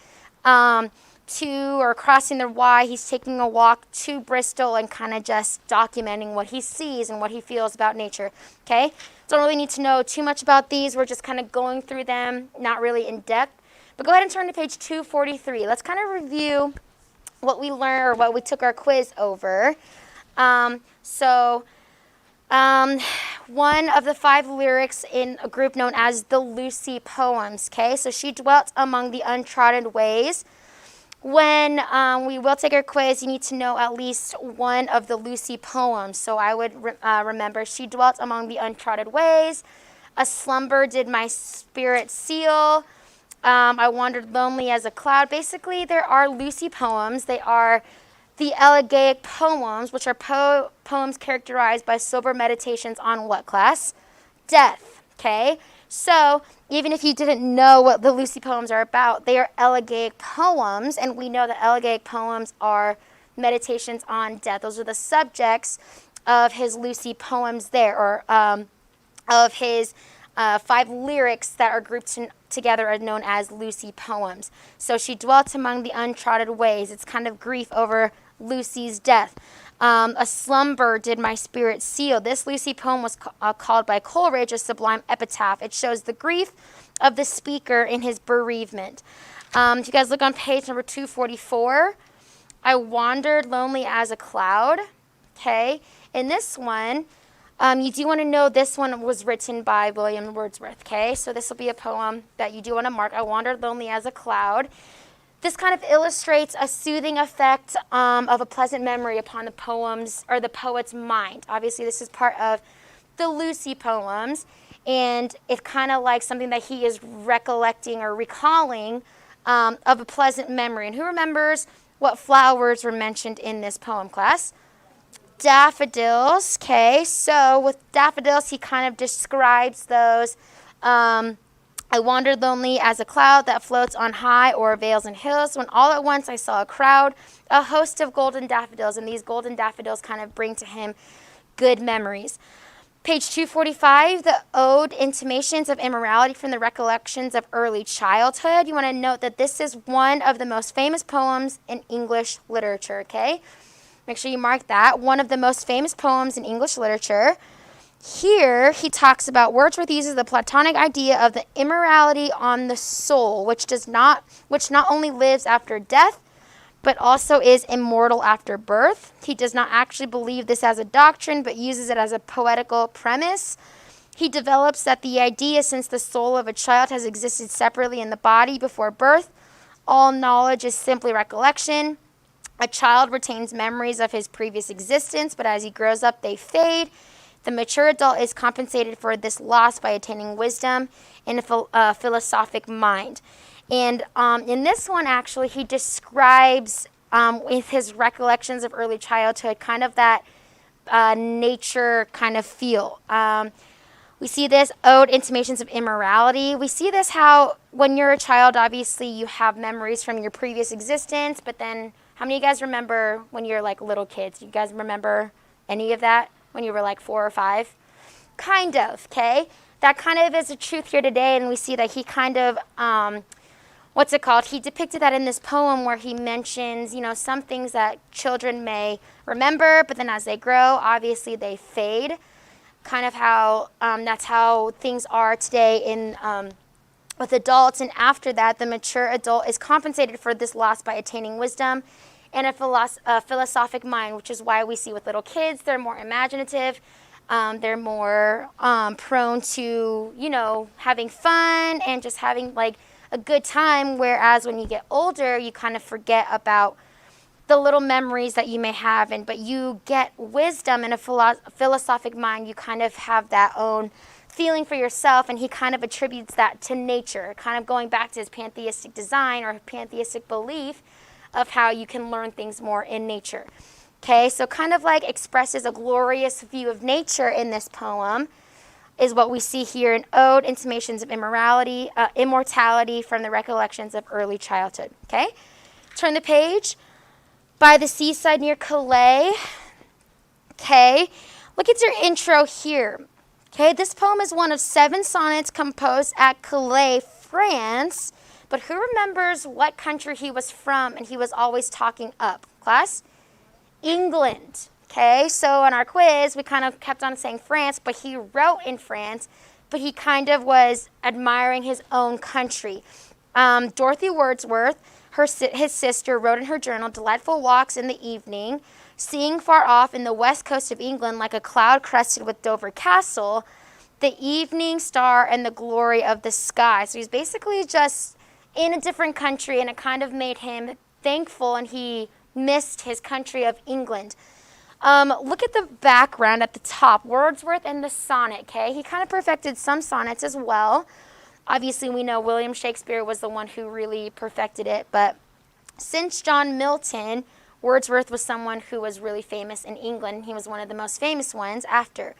crossing the Wye. He's taking a walk to Bristol and kind of just documenting what he sees and what he feels about nature. Okay? Don't really need to know too much about these. We're just kind of going through them, not really in depth. But go ahead and turn to page 243. Let's kind of review what we learned or what we took our quiz over. One of the 5 lyrics in a group known as the Lucy Poems. Okay, so she dwelt among the untrodden ways. When we will take our quiz, you need to know at least one of the Lucy poems. So I would remember, she dwelt among the untrodden ways. A slumber did my spirit seal. I wandered lonely as a cloud. Basically, there are Lucy poems. They are the elegiac poems, which are poems characterized by sober meditations on what class? Death, okay? So even if you didn't know what the Lucy poems are about, they are elegiac poems, and we know that elegiac poems are meditations on death. Those are the subjects of his Lucy poems there, or of his 5 lyrics that are grouped together are known as Lucy poems. So she dwelt among the untrodden ways. It's kind of grief over Lucy's death. A slumber did my spirit seal. This Lucy poem was called by Coleridge a sublime epitaph. It shows the grief of the speaker in his bereavement. If you guys look on page number 244, I wandered lonely as a cloud. Okay, in this one, you do want to know this one was written by William Wordsworth. Okay, so this will be a poem that you do want to mark. I wandered lonely as a cloud. This kind of illustrates a soothing effect of a pleasant memory upon the poems or the poet's mind. Obviously, this is part of the Lucy poems, and it's kind of like something that he is recollecting or recalling of a pleasant memory. And who remembers what flowers were mentioned in this poem, class? Daffodils. Okay, so with daffodils, he kind of describes those. I wandered lonely as a cloud that floats on high o'er vales and hills, when all at once I saw a crowd, a host of golden daffodils, and these golden daffodils kind of bring to him good memories. Page 245, the Ode, Intimations of Immorality from the Recollections of Early Childhood. You want to note that this is one of the most famous poems in English literature, okay? Make sure you mark that. One of the most famous poems in English literature. Here, he talks about Wordsworth uses the Platonic idea of the immorality on the soul, which not only lives after death, but also is immortal after birth. He does not actually believe this as a doctrine, but uses it as a poetical premise. He develops that the idea, since the soul of a child has existed separately in the body before birth, all knowledge is simply recollection. A child retains memories of his previous existence, but as he grows up, they fade. The mature adult is compensated for this loss by attaining wisdom in a philosophic mind. And in this one, actually, he describes, with his recollections of early childhood, kind of that nature kind of feel. We see this Ode, Intimations of Immorality. We see this how when you're a child, obviously, you have memories from your previous existence, but then how many of you guys remember when you're like little kids? You guys remember any of that? When you were like 4 or 5? Kind of, okay? That kind of is the truth here today, and we see that he kind of, he depicted that in this poem where he mentions, some things that children may remember, but then as they grow, obviously they fade. kind of how that's how things are today in with adults. And after that, the mature adult is compensated for this loss by attaining wisdom and a philosophic mind, which is why we see with little kids, they're more imaginative. They're more prone to, having fun and just having like a good time. Whereas when you get older, you kind of forget about the little memories that you may have. But you get wisdom and a philosophic mind. You kind of have that own feeling for yourself. And he kind of attributes that to nature, kind of going back to his pantheistic design or pantheistic belief of how you can learn things more in nature. Okay, so kind of like expresses a glorious view of nature in this poem is what we see here in Ode, Intimations of Immortality from the Recollections of Early Childhood. Okay, turn the page. By the seaside near Calais. Okay, look at your intro here. Okay, this poem is one of 7 sonnets composed at Calais, France. But who remembers what country he was from and he was always talking up? Class? England. Okay, so in our quiz, we kind of kept on saying France, but he wrote in France, but he kind of was admiring his own country. Dorothy Wordsworth, his sister, wrote in her journal, "Delightful walks in the evening, seeing far off in the west coast of England like a cloud crested with Dover Castle, the evening star and the glory of the sky." So he's basically just in a different country, and it kind of made him thankful, and he missed his country of England. Look at the background at the top, Wordsworth and the sonnet, okay? He kind of perfected some sonnets as well. Obviously, we know William Shakespeare was the one who really perfected it, but since John Milton, Wordsworth was someone who was really famous in England. He was one of the most famous ones after.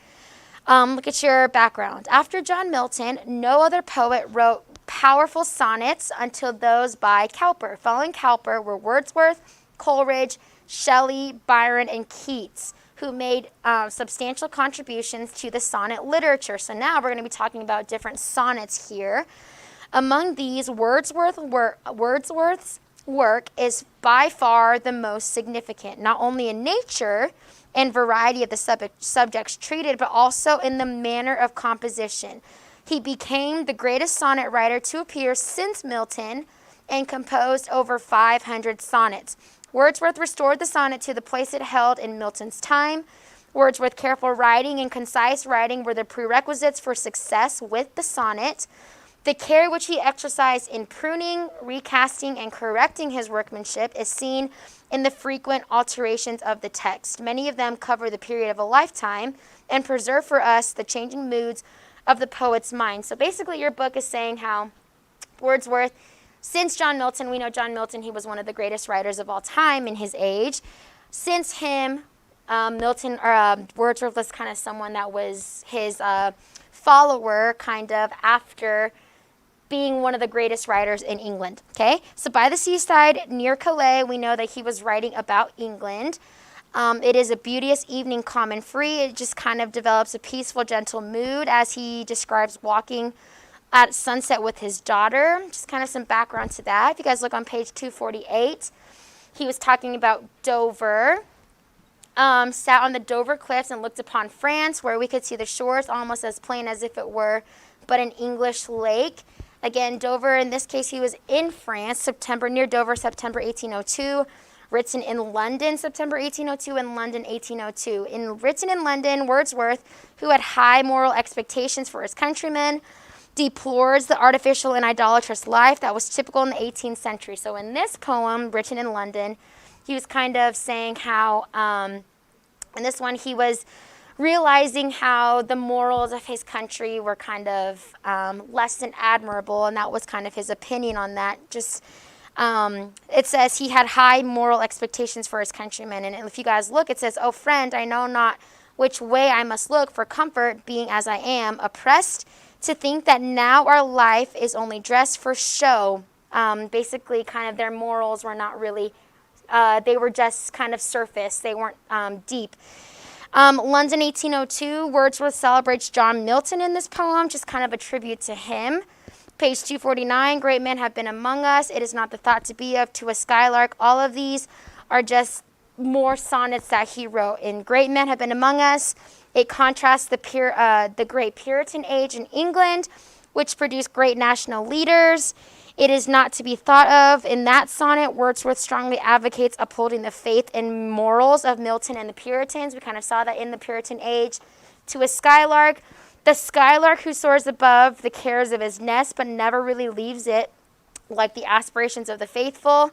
Look at your background. After John Milton, no other poet wrote powerful sonnets until those by Cowper. Following Cowper were Wordsworth, Coleridge, Shelley, Byron, and Keats, who made substantial contributions to the sonnet literature. So now we're going to be talking about different sonnets here. Among these, Wordsworth's work is by far the most significant, not only in nature and variety of the subjects treated, but also in the manner of composition. He became the greatest sonnet writer to appear since Milton and composed over 500 sonnets. Wordsworth restored the sonnet to the place it held in Milton's time. Wordsworth's careful writing and concise writing were the prerequisites for success with the sonnet. The care which he exercised in pruning, recasting, and correcting his workmanship is seen in the frequent alterations of the text. Many of them cover the period of a lifetime and preserve for us the changing moods of the poet's mind. So basically your book is saying how Wordsworth, since John Milton, we know John Milton, he was one of the greatest writers of all time in his age. Since him, Wordsworth was kind of someone that was his follower kind of after being one of the greatest writers in England. Okay, so by the seaside near Calais, we know that he was writing about England. It is a beauteous evening, calm and free. It just kind of develops a peaceful, gentle mood as he describes walking at sunset with his daughter. Just kind of some background to that. If you guys look on page 248, he was talking about Dover. Sat on the Dover cliffs and looked upon France, where we could see the shores almost as plain as if it were but an English lake. Again, Dover, in this case, he was in France, near Dover, September 1802. Written in London, September 1802, and London, 1802. Written in London, Wordsworth, who had high moral expectations for his countrymen, deplores the artificial and idolatrous life that was typical in the 18th century. So in this poem, written in London, he was kind of saying how, in this one, he was realizing how the morals of his country were kind of less than admirable, and that was kind of his opinion on that. It says he had high moral expectations for his countrymen, and if you guys look, it says, "Oh friend, I know not which way I must look for comfort, being as I am, oppressed to think that now our life is only dressed for show." Basically, kind of their morals were not really, they were just kind of surface. They weren't deep. London, 1802, Wordsworth celebrates John Milton in this poem, just kind of a tribute to him. Page 249, great men have been among us. It is not the thought to be of to a skylark. All of these are just more sonnets that he wrote. And great men have been among us. It contrasts the great Puritan age in England, which produced great national leaders. It is not to be thought of. In that sonnet, Wordsworth strongly advocates upholding the faith and morals of Milton and the Puritans. We kind of saw that in the Puritan age. To a skylark, the skylark who soars above the cares of his nest but never really leaves it, like the aspirations of the faithful.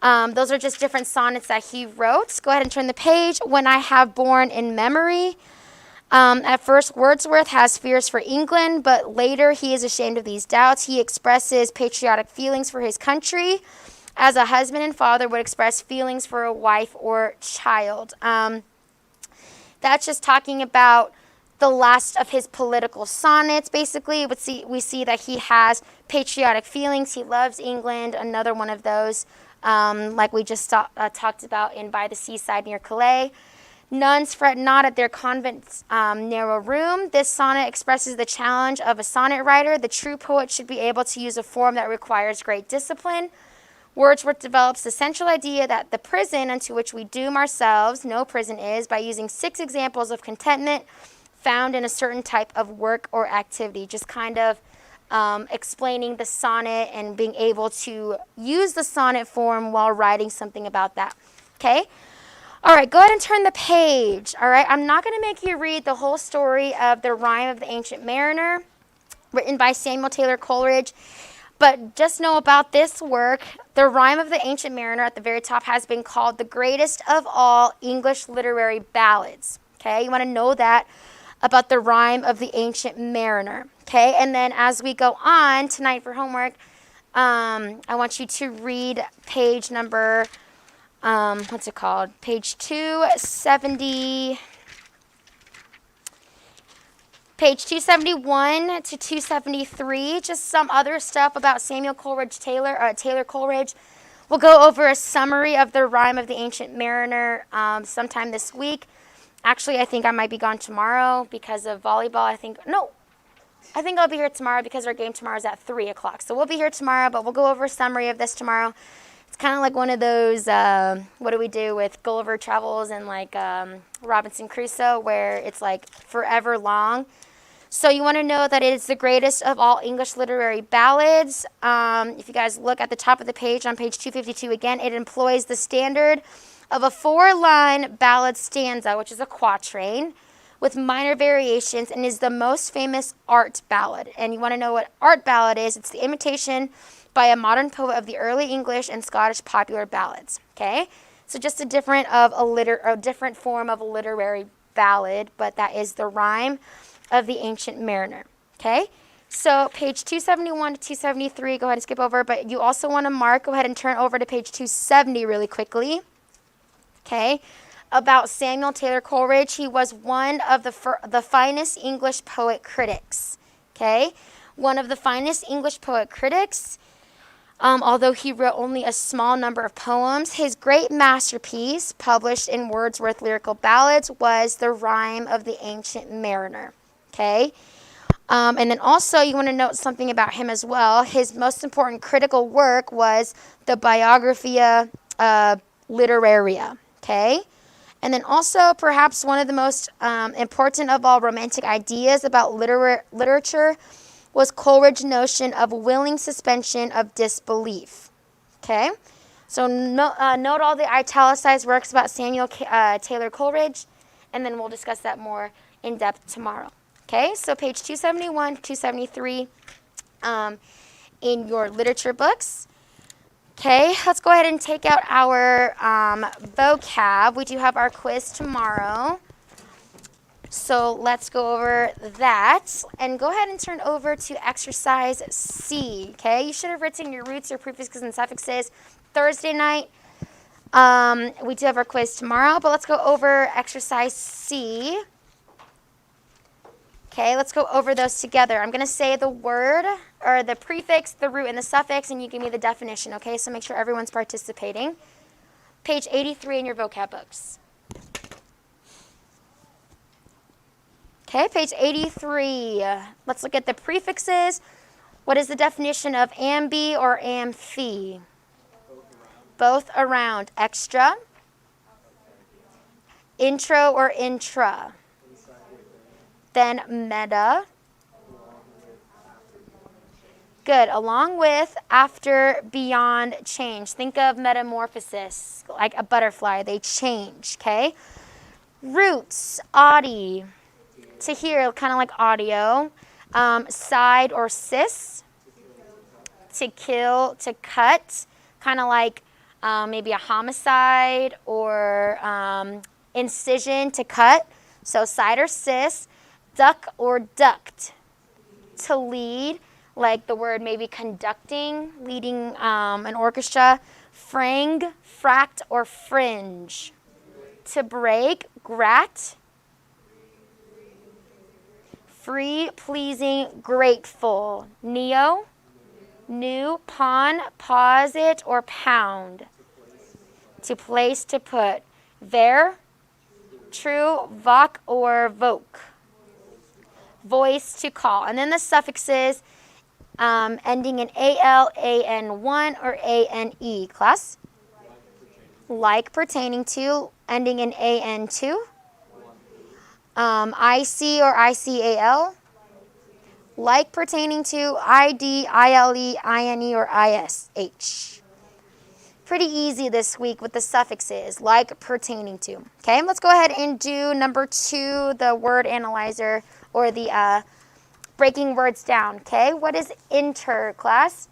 Those are just different sonnets that he wrote. Go ahead and turn the page. When I have borne in memory. At first, Wordsworth has fears for England, but later he is ashamed of these doubts. He expresses patriotic feelings for his country, as a husband and father would express feelings for a wife or child. That's just talking about the last of his political sonnets, basically. We see that he has patriotic feelings. He loves England, another one of those, like we just talked about in By the Seaside near Calais. Nuns fret not at their convent's narrow room. This sonnet expresses the challenge of a sonnet writer. The true poet should be able to use a form that requires great discipline. Wordsworth develops the central idea that the prison unto which we doom ourselves, no prison is, by using 6 examples of contentment found in a certain type of work or activity. Just kind of explaining the sonnet and being able to use the sonnet form while writing something about that. Okay? All right, go ahead and turn the page. All right, I'm not going to make you read the whole story of the Rime of the Ancient Mariner, written by Samuel Taylor Coleridge, but just know about this work. The Rime of the Ancient Mariner at the very top has been called the greatest of all English literary ballads. Okay, you want to know that about the Rime of the Ancient Mariner. Okay, and then as we go on tonight for homework, I want you to read page number... what's it called? Page 270, page 271 to 273. Just some other stuff about Samuel Coleridge Taylor Coleridge. We'll go over a summary of the Rime of the Ancient Mariner sometime this week. Actually, I think I might be gone tomorrow because of volleyball. I think I'll be here tomorrow because our game tomorrow is at 3 o'clock. So we'll be here tomorrow, but we'll go over a summary of this tomorrow. It's kind of like one of those, what do we do with Gulliver Travels and like Robinson Crusoe, where it's like forever long. So you want to know that it is the greatest of all English literary ballads. If you guys look at the top of the page, on page 252 again, it employs the standard of a 4-line ballad stanza, which is a quatrain, with minor variations, and is the most famous art ballad. And you want to know what art ballad is? It's the imitation by a modern poet of the early English and Scottish popular ballads. Okay, so just a different form of a literary ballad, but that is the Rime of the Ancient Mariner. Okay, so page 271 to 273. Go ahead and skip over, but you also want to mark. Go ahead and turn over to page 270 really quickly. Okay, about Samuel Taylor Coleridge. He was one of the finest English poet critics. Okay, one of the finest English poet critics. Although he wrote only a small number of poems, his great masterpiece, published in Wordsworth Lyrical Ballads, was the Rime of the Ancient Mariner. Okay? And then also you want to note something about him as well. His most important critical work was the Biographia Literaria. Okay? And then also perhaps one of the most important of all romantic ideas about literature was Coleridge's notion of willing suspension of disbelief. Okay? So note all the italicized works about Samuel Taylor Coleridge, and then we'll discuss that more in depth tomorrow. Okay? So page 271, 273 in your literature books. Okay, let's go ahead and take out our vocab. We do have our quiz tomorrow. So let's go over that, and go ahead and turn over to exercise C, okay? You should have written your roots, your prefixes, and suffixes Thursday night. We do have our quiz tomorrow, but let's go over exercise C. Okay, let's go over those together. I'm going to say the word, or the prefix, the root, and the suffix, and you give me the definition, okay? So make sure everyone's participating. Page 83 in your vocab books. Okay, page 83. Let's look at the prefixes. What is the definition of ambi or amphi? Both around. Extra. Intro or intra? then meta. Good. Along with, after, beyond, change. Think of metamorphosis, like a butterfly. They change, okay? Roots, audi. To hear, kind of like audio. Side or cis. To kill, to cut. Kind of like maybe a homicide or incision, to cut. So side or cis. Duck or duct. To lead. Like the word maybe conducting, leading an orchestra. Frang, fract, or fringe. To break, grat. Free, pleasing, grateful. Neo, new, pawn, posit, or pound. To place, to put. Ver, true, voc, or voke. Voice, to call. And then the suffixes, ending in AL, AN1, or ANE. Class? Like, pertaining to, ending in AN2. IC or ICAL. Like, pertaining to, ID, ILE, INE, or ISH. Pretty easy this week with the suffixes, like, pertaining to. Okay, let's go ahead and do number 2, the word analyzer, or the breaking words down, okay? What is inter, class?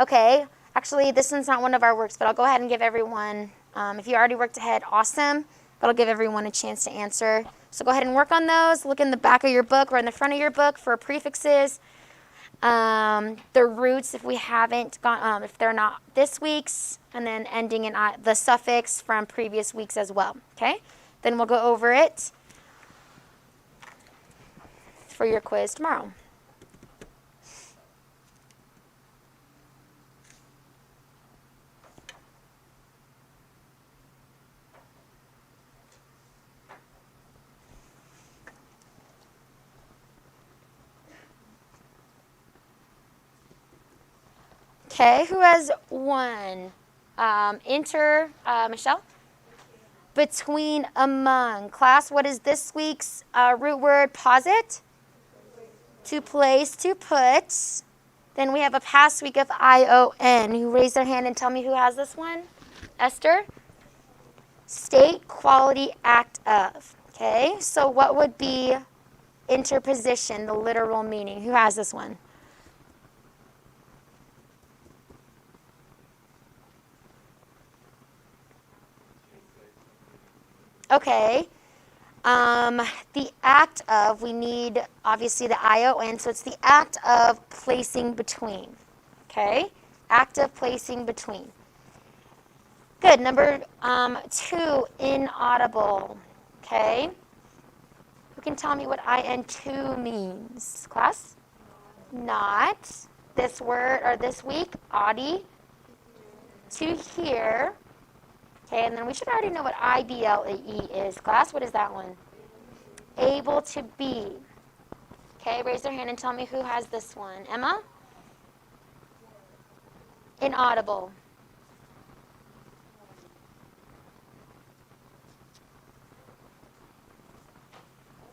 Okay, actually, this one's not one of our works, but I'll go ahead and give everyone, if you already worked ahead, awesome. But I'll give everyone a chance to answer. So go ahead and work on those. Look in the back of your book or in the front of your book for prefixes. The roots, if we haven't gone, if they're not this week's, and then ending in the suffix from previous weeks as well, okay? Then we'll go over it for your quiz tomorrow. Okay, who has one? Enter, Michelle? Between, among. Class, what is this week's root word? Posit? To place, to put. Then we have a past week of ION. Who raised their hand and tell me who has this one? Esther? State, quality, act of. Okay, so what would be interposition, the literal meaning? Who has this one? Okay, the act of, we need obviously the ION, so it's the act of placing between, okay? Act of placing between. Good, number 2, inaudible, okay? Who can tell me what IN2 means, class? Not, this word, or this week, audi, to hear. Okay, and then we should already know what IBLE is, class. What is that one? Able to be. Okay, raise their hand and tell me who has this one. Emma? Inaudible.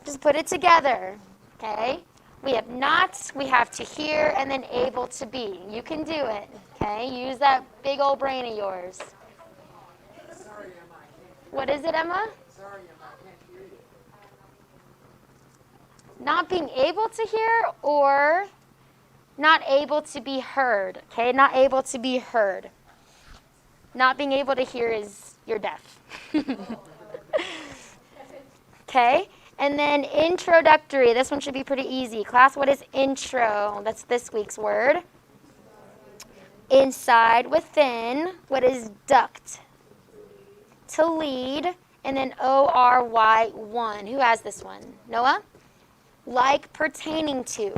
Just put it together, okay? We have not, we have to hear, and then able to be. You can do it, okay? Use that big old brain of yours. What is it, Emma? Sorry, Emma, I can't hear you. Not being able to hear or not able to be heard, okay? Not able to be heard. Not being able to hear is you're deaf. Okay? And then introductory. This one should be pretty easy. Class, what is intro? That's this week's word. Inside, within. What is duct? To lead, and then ORY1. Who has this one? Noah? Like, pertaining to.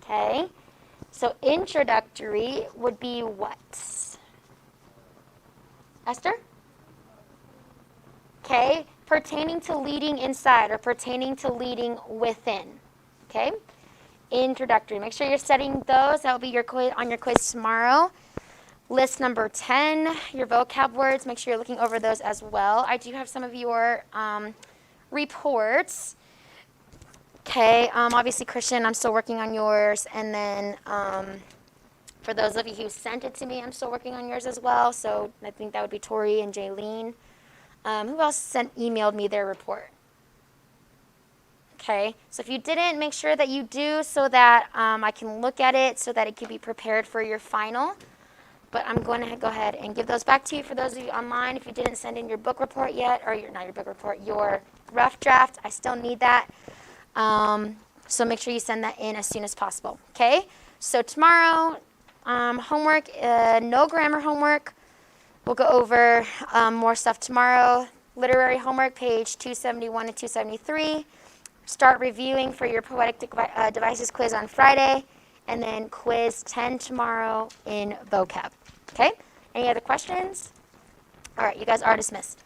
Okay? So introductory would be what? Esther? Okay? Pertaining to leading inside or pertaining to leading within. Okay? Introductory. Make sure you're studying those. That will be your quiz on your quiz tomorrow. List number 10, your vocab words. Make sure you're looking over those as well. I do have some of your reports. Okay, obviously, Christian, I'm still working on yours. And then for those of you who sent it to me, I'm still working on yours as well. So I think that would be Tori and Jaylene. Who else emailed me their report? Okay, so if you didn't, make sure that you do so that I can look at it so that it can be prepared for your final. But I'm going to go ahead and give those back to you for those of you online. If you didn't send in your book report yet, or not your book report, your rough draft, I still need that. So make sure you send that in as soon as possible. Okay, so tomorrow, homework, no grammar homework. We'll go over more stuff tomorrow. Literary homework, page 271 and 273. Start reviewing for your Poetic Devices quiz on Friday. And then quiz 10 tomorrow in vocab. Okay? Any other questions? All right, you guys are dismissed.